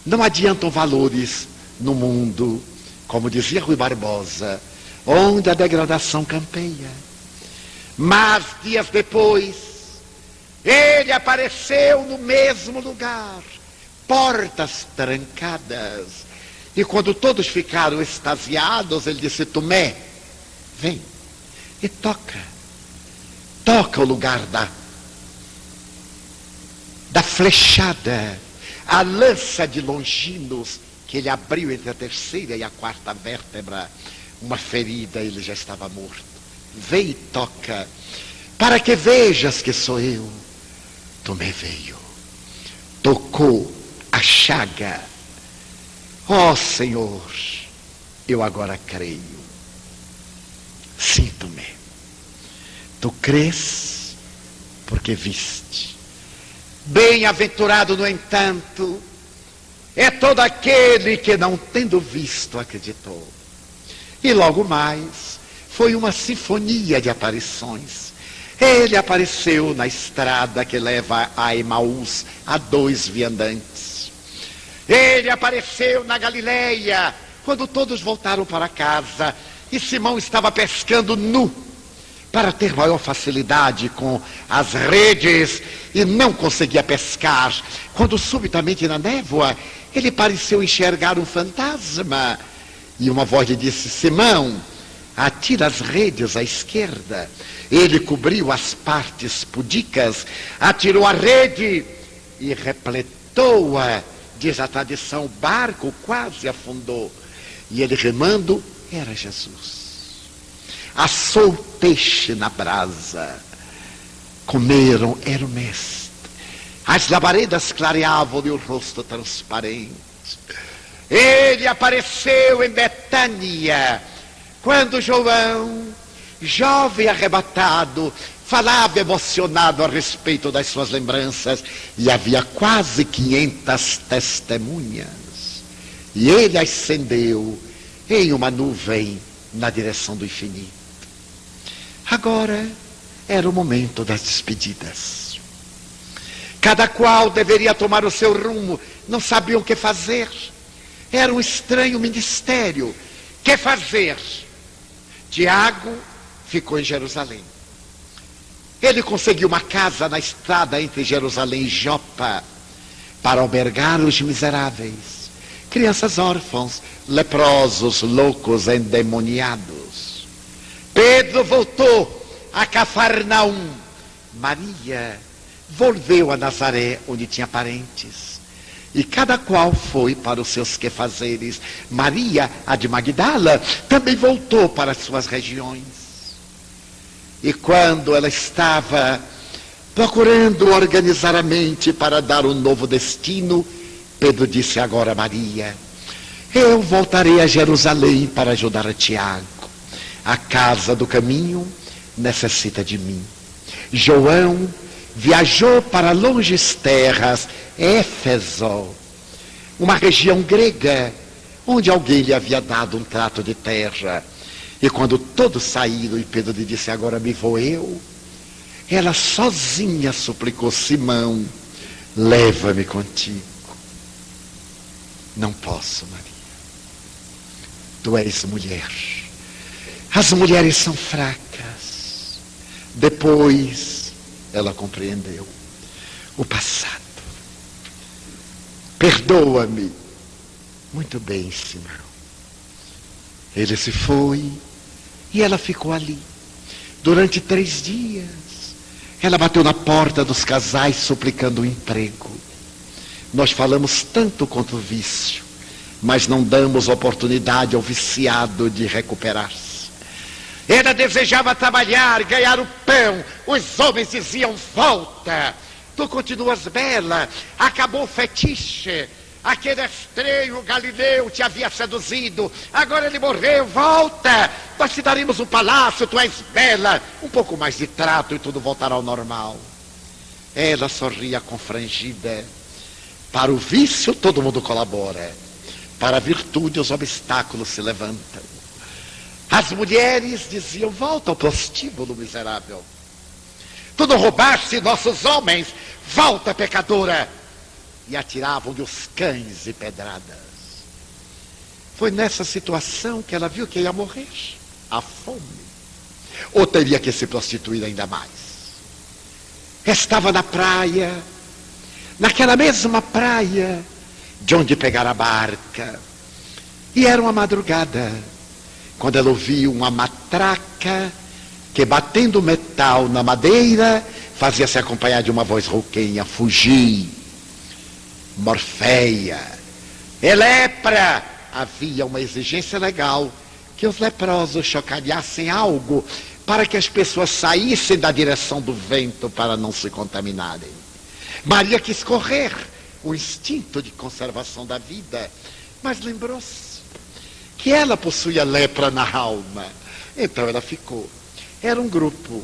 Não adiantam valores no mundo, como dizia Rui Barbosa, onde a degradação campeia. Mas dias depois, ele apareceu no mesmo lugar, portas trancadas. E quando todos ficaram extasiados, ele disse: Tomé, vem e toca o lugar da flechada, a lança de Longinos, que ele abriu entre a 3ª e a 4ª vértebra, uma ferida, ele já estava morto. Vem e toca, para que vejas que sou eu. Tomé veio, tocou a chaga. Ó Senhor, eu agora creio. Sim, Tomé, tu crês porque viste. Bem-aventurado, no entanto, é todo aquele que, não tendo visto, acreditou. E logo mais, foi uma sinfonia de aparições. Ele apareceu na estrada que leva a Emaús, a 2 viandantes. Ele apareceu na Galileia, quando todos voltaram para casa, e Simão estava pescando nu, para ter maior facilidade com as redes, e não conseguia pescar, quando subitamente na névoa, ele pareceu enxergar um fantasma, e uma voz lhe disse: Simão, atira as redes à esquerda. Ele cobriu as partes pudicas, atirou a rede e repletou-a. Diz a tradição, o barco quase afundou. E ele, remando, era Jesus. Assou o peixe na brasa. Comeram, era o mestre. As labaredas clareavam-lhe o rosto transparente. Ele apareceu em Betânia, quando João, jovem arrebatado, falava emocionado a respeito das suas lembranças, e havia quase 500 testemunhas. E ele ascendeu em uma nuvem na direção do infinito. Agora era o momento das despedidas. Cada qual deveria tomar o seu rumo, não sabiam o que fazer. Era um estranho ministério. Que fazer? Tiago ficou em Jerusalém. Ele conseguiu uma casa na estrada entre Jerusalém e Jopa, para albergar os miseráveis, crianças órfãos, leprosos, loucos, endemoniados. Pedro voltou a Cafarnaum. Maria volveu a Nazaré, onde tinha parentes. E cada qual foi para os seus quefazeres. Maria, a de Magdala, também voltou para as suas regiões. E quando ela estava procurando organizar a mente para dar um novo destino, Pedro disse: agora, Maria, eu voltarei a Jerusalém para ajudar a Tiago. A casa do caminho necessita de mim. João viajou para longes terras, Éfeso, uma região grega, onde alguém lhe havia dado um trato de terra. E quando todos saíram e Pedro lhe disse: agora me vou eu, ela sozinha suplicou: Simão, leva-me contigo. Não posso, Maria. Tu és mulher. As mulheres são fracas. Depois ela compreendeu o passado. Perdoa-me. Muito bem, Simão. Ele se foi e ela ficou ali. Durante 3 dias, ela bateu na porta dos casais suplicando um emprego. Nós falamos tanto contra o vício, mas não damos oportunidade ao viciado de recuperar-se. Ela desejava trabalhar, ganhar o pão. Os homens diziam: volta, tu continuas bela, acabou o fetiche. Aquele estranho Galileu te havia seduzido, agora ele morreu, volta, nós te daremos um palácio, tu és bela. Um pouco mais de trato e tudo voltará ao normal. Ela sorria confrangida. Para o vício todo mundo colabora, para a virtude os obstáculos se levantam. As mulheres diziam: volta ao prostíbulo, miserável. Tu não roubaste nossos homens, volta, pecadora. E atiravam-lhe os cães e pedradas. Foi nessa situação que ela viu que ia morrer, à fome, ou teria que se prostituir ainda mais. Estava na praia, naquela mesma praia de onde pegara a barca, e era uma madrugada, quando ela ouviu uma matraca que, batendo metal na madeira, fazia-se acompanhar de uma voz rouquenha: fugi, Morfeia, é lepra. Havia uma exigência legal, que os leprosos chocalhassem algo, para que as pessoas saíssem da direção do vento para não se contaminarem. Maria quis correr, o instinto de conservação da vida, mas lembrou-se que ela possuía lepra na alma. Então ela ficou. Era um grupo,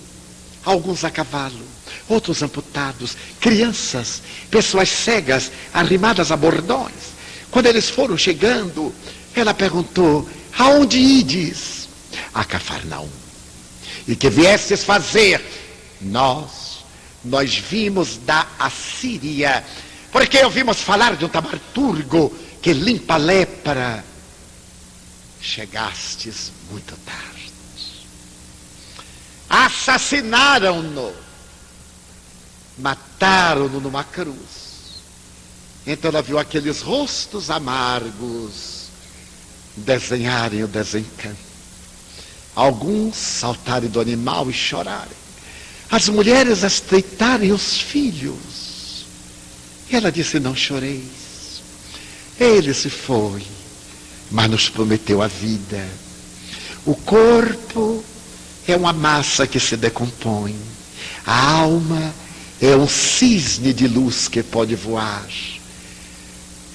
alguns a cavalo, outros amputados, crianças, pessoas cegas, arrimadas a bordões. Quando eles foram chegando, ela perguntou: aonde ides? A Cafarnaum. E que viestes fazer? Nós vimos da Assíria, porque ouvimos falar de um taumaturgo que limpa a lepra. Chegastes muito tarde. Assassinaram-no, mataram-no numa cruz. Então ela viu aqueles rostos amargos desenharem o desencanto, alguns saltarem do animal e chorarem, as mulheres estreitarem os filhos. E ela disse: não choreis, ele se foi, mas nos prometeu a vida. O corpo é uma massa que se decompõe. A alma é um cisne de luz que pode voar.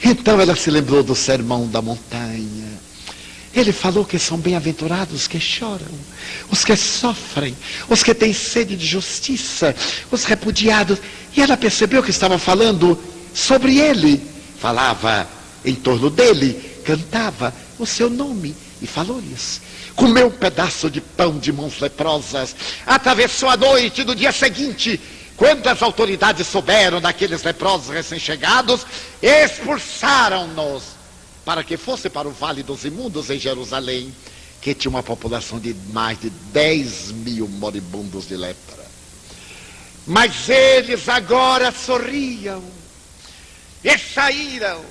Então ela se lembrou do sermão da montanha. Ele falou que são bem-aventurados os que choram, os que sofrem, os que têm sede de justiça, os repudiados. E ela percebeu que estava falando sobre ele. Falava em torno dele, cantava o seu nome e falou-lhes. Comeu um pedaço de pão de mãos leprosas, atravessou a noite do dia seguinte. Quando as autoridades souberam daqueles leprosos recém-chegados, expulsaram-nos para que fosse para o Vale dos Imundos em Jerusalém, que tinha uma população de mais de 10.000 moribundos de lepra. Mas eles agora sorriam e saíram.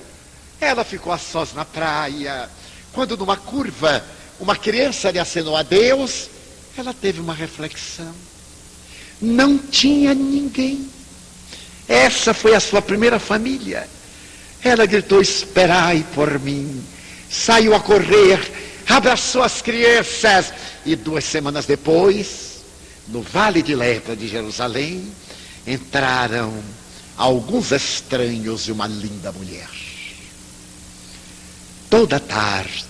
Ela ficou a sós na praia, quando numa curva uma criança lhe acenou a Deus. Ela teve uma reflexão. Não tinha ninguém. Essa foi a sua primeira família. Ela gritou: esperai por mim. Saiu a correr, abraçou as crianças, e 2 semanas depois, no Vale de Lepra de Jerusalém, entraram alguns estranhos e uma linda mulher. Toda tarde,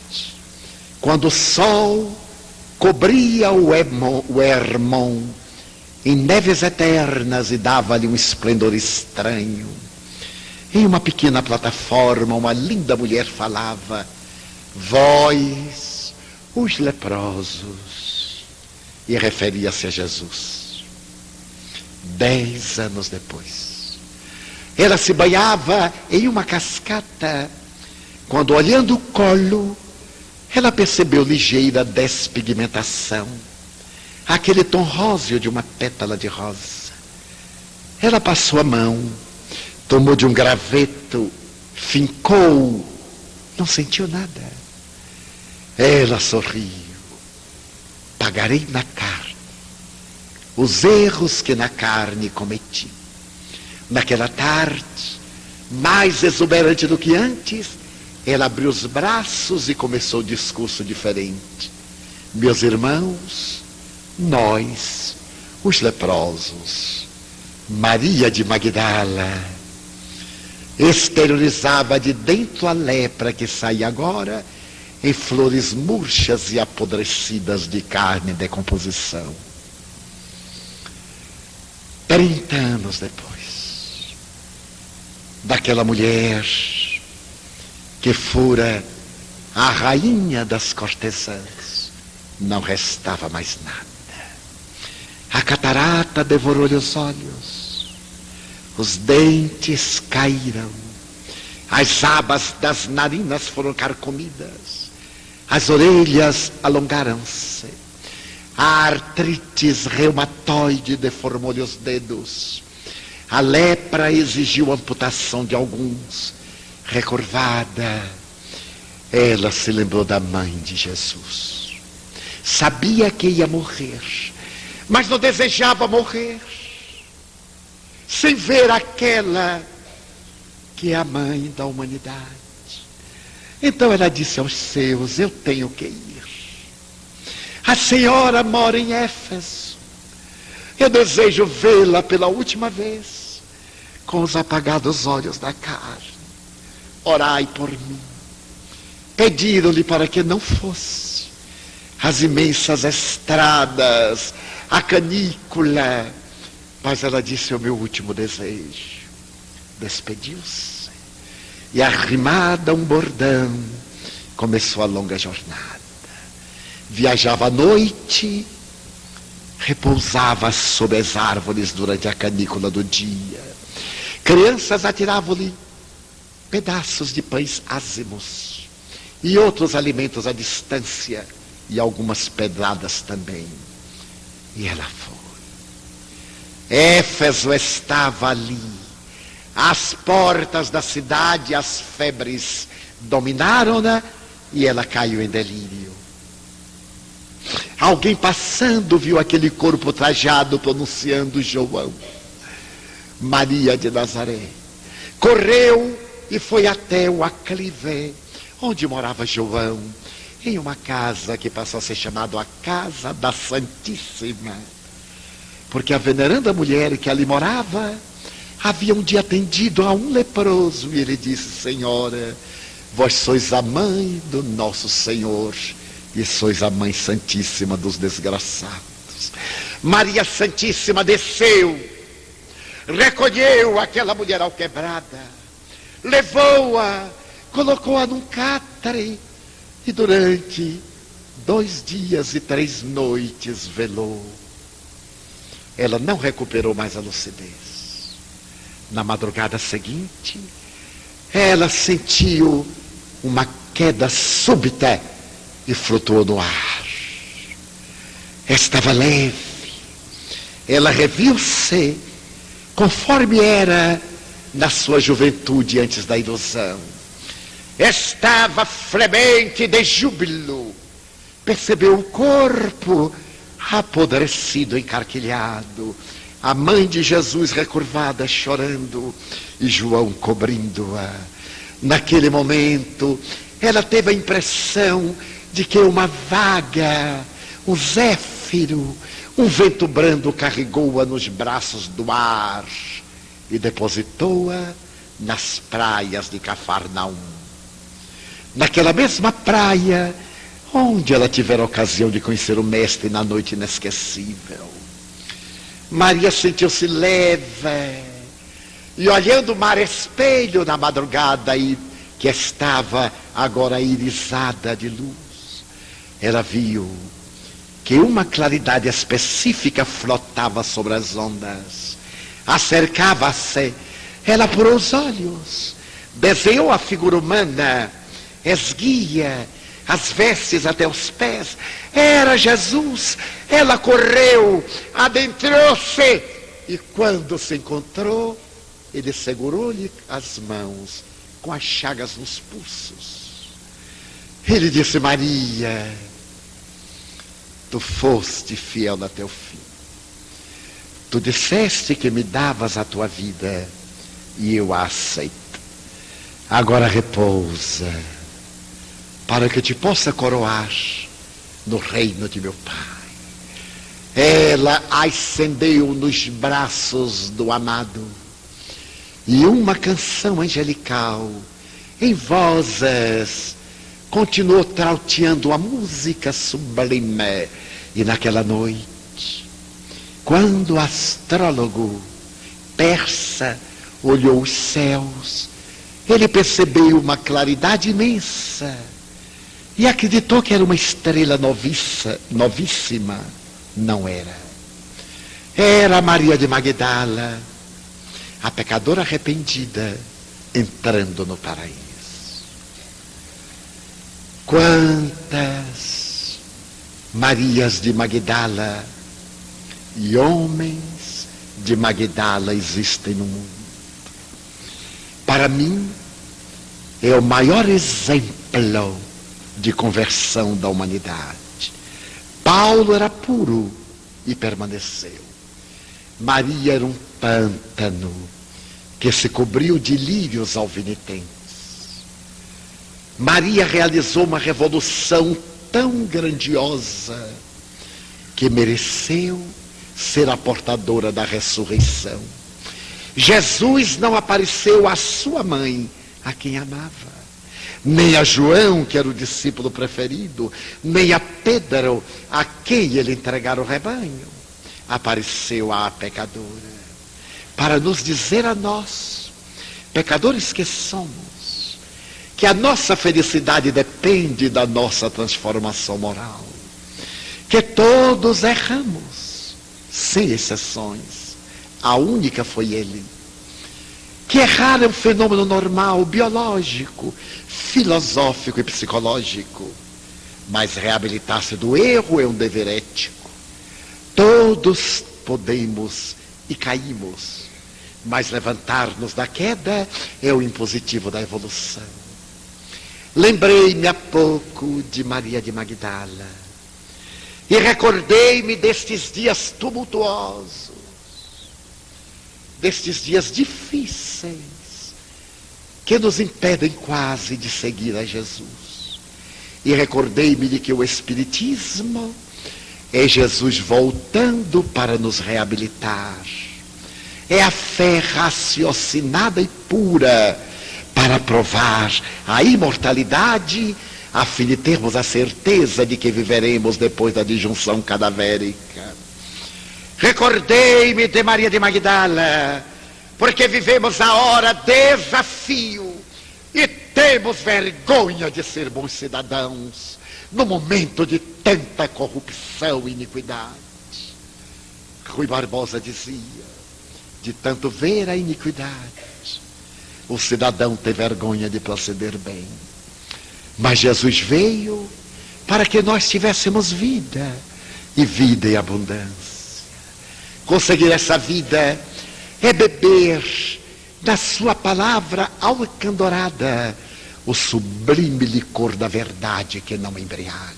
quando o sol cobria o Hermon em neves eternas e dava-lhe um esplendor estranho, em uma pequena plataforma uma linda mulher falava: vós, os leprosos, e referia-se a Jesus. 10 anos depois, ela se banhava em uma cascata, quando, olhando o colo, ela percebeu ligeira despigmentação, aquele tom róseo de uma pétala de rosa. Ela passou a mão, tomou de um graveto, fincou, não sentiu nada. Ela sorriu: pagarei na carne os erros que na carne cometi. Naquela tarde, mais exuberante do que antes, ela abriu os braços e começou o discurso diferente. Meus irmãos, nós, os leprosos, Maria de Magdala, exteriorizava de dentro a lepra que saía agora em flores murchas e apodrecidas de carne em decomposição. 30 anos depois, daquela mulher que fora a rainha das cortesãs, não restava mais nada. A catarata devorou-lhe os olhos, os dentes caíram, as abas das narinas foram carcomidas, as orelhas alongaram-se, a artrites reumatoide deformou-lhe os dedos, a lepra exigiu amputação de alguns. Recurvada, ela se lembrou da mãe de Jesus. Sabia que ia morrer, mas não desejava morrer sem ver aquela que é a mãe da humanidade. Então ela disse aos seus: eu tenho que ir. A senhora mora em Éfeso. Eu desejo vê-la pela última vez com os apagados olhos da carne. Orai por mim. Pediram-lhe para que não fosse. As imensas estradas, a canícula. Mas ela disse: é o meu último desejo. Despediu-se. E arrimada a um bordão, começou a longa jornada. Viajava à noite, repousava sob as árvores durante a canícula do dia. Crianças atiravam-lhe pedaços de pães ázimos e outros alimentos à distância, e algumas pedradas também. E ela foi. Éfeso estava ali, às portas da cidade. As febres dominaram-na e ela caiu em delírio. Alguém passando viu aquele corpo trajado pronunciando João. Maria de Nazaré correu e foi até o aclive onde morava João, em uma casa que passou a ser chamada a Casa da Santíssima, porque a veneranda mulher que ali morava havia um dia atendido a um leproso, e ele disse: Senhora, vós sois a mãe do nosso Senhor e sois a mãe santíssima dos desgraçados. Maria Santíssima desceu, recolheu aquela mulher alquebrada, levou-a, colocou-a num catre e durante 2 dias e 3 noites velou. Ela não recuperou mais a lucidez. Na madrugada seguinte, ela sentiu uma queda súbita e flutuou no ar. Estava leve. Ela reviu-se conforme era na sua juventude antes da ilusão. Estava fremente de júbilo. Percebeu o corpo apodrecido, encarquilhado, a mãe de Jesus recurvada, chorando, e João cobrindo-a. Naquele momento, ela teve a impressão de que uma vaga, um zéfiro, um vento brando carregou-a nos braços do ar e depositou-a nas praias de Cafarnaum. Naquela mesma praia onde ela tivera a ocasião de conhecer o Mestre na noite inesquecível. Maria sentiu-se leve e, olhando o mar espelho na madrugada e que estava agora irisada de luz, ela viu que uma claridade específica flotava sobre as ondas, acercava-se. Ela apurou os olhos, desenhou a figura humana, esguia, as vestes até os pés. Era Jesus. Ela correu, adentrou-se, e quando se encontrou, ele segurou-lhe as mãos com as chagas nos pulsos. Ele disse: Maria, tu foste fiel até o fim. Tu disseste que me davas a tua vida e eu a aceito. Agora repousa, para que te possa coroar no reino de meu Pai. Ela ascendeu nos braços do amado, e uma canção angelical, em vozes, continuou trauteando a música sublime. E naquela noite, quando o astrólogo persa olhou os céus, ele percebeu uma claridade imensa e acreditou que era uma estrela novíssima. Não era. Era Maria de Magdala, a pecadora arrependida, entrando no paraíso. Quantas Marias de Magdala e homens de Magdala existem no mundo? Para mim, é o maior exemplo de conversão da humanidade. Paulo era puro e permaneceu. Maria era um pântano que se cobriu de lírios alvinitentes. Maria realizou uma revolução tão grandiosa que mereceu ser a portadora da ressurreição. Jesus não apareceu à sua mãe, a quem amava, nem a João, que era o discípulo preferido, nem a Pedro, a quem ele entregara o rebanho. Apareceu à pecadora, para nos dizer a nós, pecadores que somos, que a nossa felicidade depende da nossa transformação moral, que todos erramos, sem exceções. A única foi ele. Que errar é um fenômeno normal, biológico, filosófico e psicológico, mas reabilitar-se do erro é um dever ético. Todos podemos e caímos, mas levantar-nos da queda é o impositivo da evolução. Lembrei-me há pouco de Maria de Magdala e recordei-me destes dias tumultuosos, destes dias difíceis que nos impedem quase de seguir a Jesus. E recordei-me de que o Espiritismo é Jesus voltando para nos reabilitar. É a fé raciocinada e pura para provar a imortalidade, a fim de termos a certeza de que viveremos depois da disjunção cadavérica. Recordei-me de Maria de Magdala, porque vivemos a hora desafio e temos vergonha de ser bons cidadãos no momento de tanta corrupção e iniquidade. Rui Barbosa dizia, de tanto ver a iniquidade, o cidadão tem vergonha de proceder bem. Mas Jesus veio para que nós tivéssemos vida, e vida em abundância. Conseguir essa vida é beber da sua palavra alcandorada o sublime licor da verdade que não embriaga.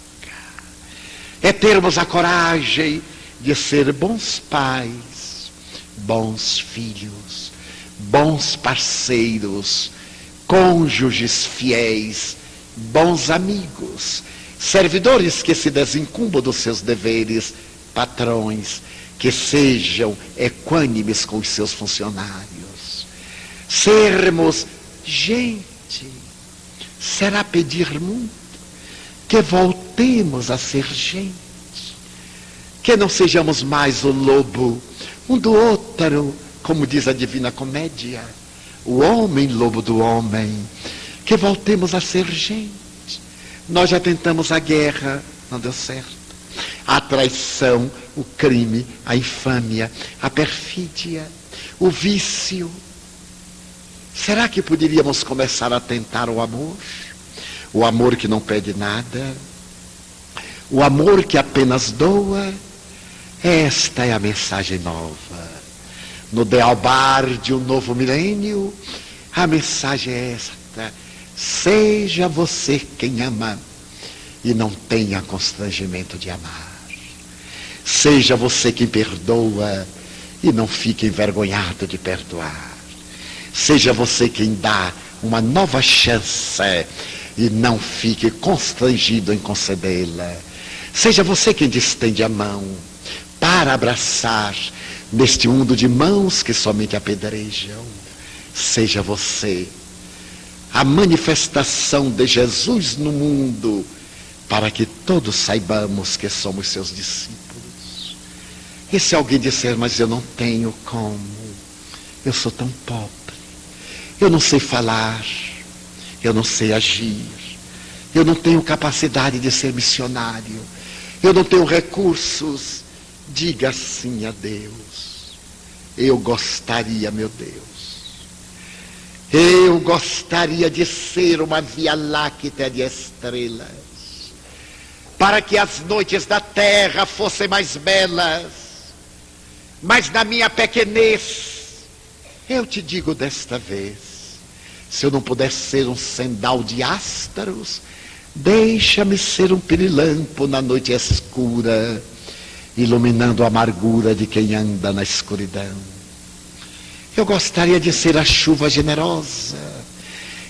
É termos a coragem de ser bons pais, bons filhos, bons parceiros, cônjuges fiéis, bons amigos, servidores que se desincumbam dos seus deveres, patrões que sejam equânimes com os seus funcionários. Sermos gente, será pedir muito que voltemos a ser gente, que não sejamos mais o lobo um do outro, como diz a Divina Comédia, o homem lobo do homem, que voltemos a ser gente. Nós já tentamos a guerra, não deu certo. A traição, o crime, a infâmia, a perfídia, o vício. Será que poderíamos começar a tentar o amor? O amor que não pede nada, o amor que apenas doa. Esta é a mensagem nova. No dealbar de um novo milênio, a mensagem é esta: seja você quem ama e não tenha constrangimento de amar. Seja você quem perdoa e não fique envergonhado de perdoar. Seja você quem dá uma nova chance e não fique constrangido em concedê-la. Seja você quem distende a mão para abraçar neste mundo de mãos que somente apedrejam. Seja você a manifestação de Jesus no mundo, para que todos saibamos que somos seus discípulos. E se alguém disser, mas eu não tenho como, eu sou tão pobre, eu não sei falar, eu não sei agir, eu não tenho capacidade de ser missionário, eu não tenho recursos, diga sim a Deus. Eu gostaria, meu Deus, eu gostaria de ser uma via láctea de estrelas, para que as noites da terra fossem mais belas, mas na minha pequenez, eu te digo desta vez, se eu não puder ser um sendal de ástaros, deixa-me ser um pirilampo na noite escura, iluminando a amargura de quem anda na escuridão. Eu gostaria de ser a chuva generosa,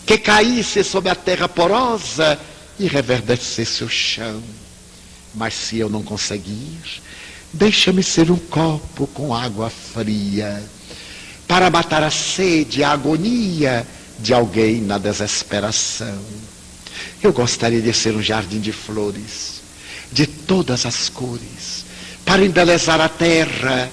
que caísse sobre a terra porosa e reverdecesse o chão. Mas se eu não conseguir, deixa-me ser um copo com água fria, para matar a sede, a agonia de alguém na desesperação. Eu gostaria de ser um jardim de flores, de todas as cores, para embelezar a terra,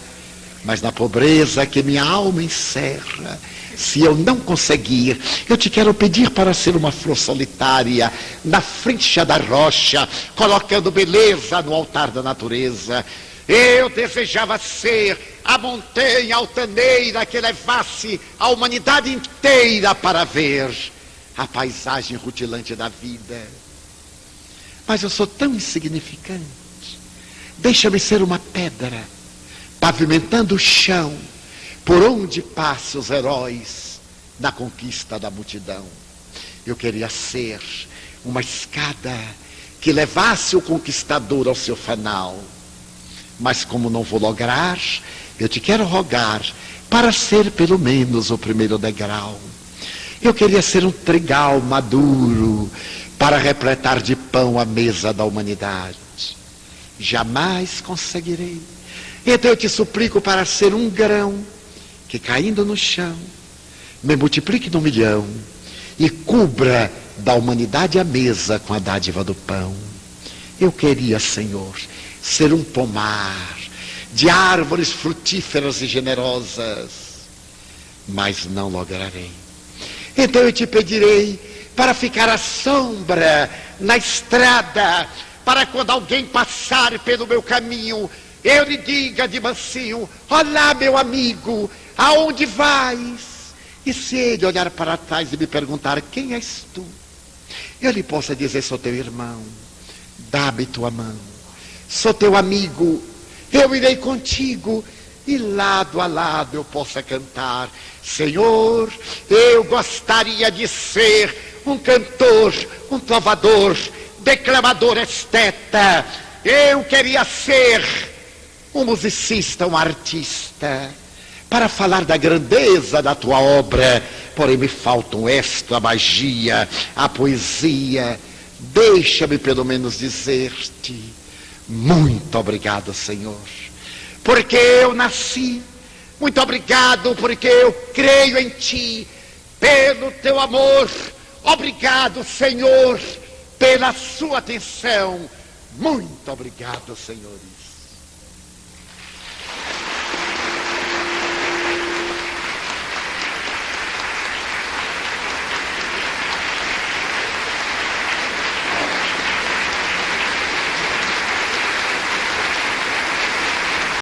mas na pobreza que minha alma encerra, se eu não conseguir, eu te quero pedir para ser uma flor solitária, na frincha da rocha, colocando beleza no altar da natureza. Eu desejava ser a montanha altaneira que levasse a humanidade inteira para ver a paisagem rutilante da vida. Mas eu sou tão insignificante. Deixa-me ser uma pedra, pavimentando o chão, por onde passam os heróis na conquista da multidão. Eu queria ser uma escada que levasse o conquistador ao seu fanal. Mas como não vou lograr, eu te quero rogar para ser pelo menos o primeiro degrau. Eu queria ser um trigal maduro para repletar de pão a mesa da humanidade. Jamais conseguirei. Então eu te suplico para ser um grão que, caindo no chão, me multiplique no milhão e cubra da humanidade a mesa com a dádiva do pão. Eu queria, Senhor, ser um pomar de árvores frutíferas e generosas, mas não lograrei. Então eu te pedirei para ficar à sombra na estrada, para quando alguém passar pelo meu caminho, eu lhe diga de mansinho: olá, meu amigo, aonde vais? E se ele olhar para trás e me perguntar: quem és tu? Eu lhe possa dizer: sou teu irmão, dá-me tua mão. Sou teu amigo, eu irei contigo. E lado a lado eu possa cantar: Senhor, eu gostaria de ser um cantor, um trovador, declamador esteta. Eu queria ser um musicista, um artista, para falar da grandeza da tua obra. Porém me faltam a magia, a poesia. Deixa-me pelo menos dizer-te: muito obrigado, Senhor, porque eu nasci. Muito obrigado porque eu creio em ti, pelo teu amor. Obrigado, Senhor, pela sua atenção. Muito obrigado, senhores.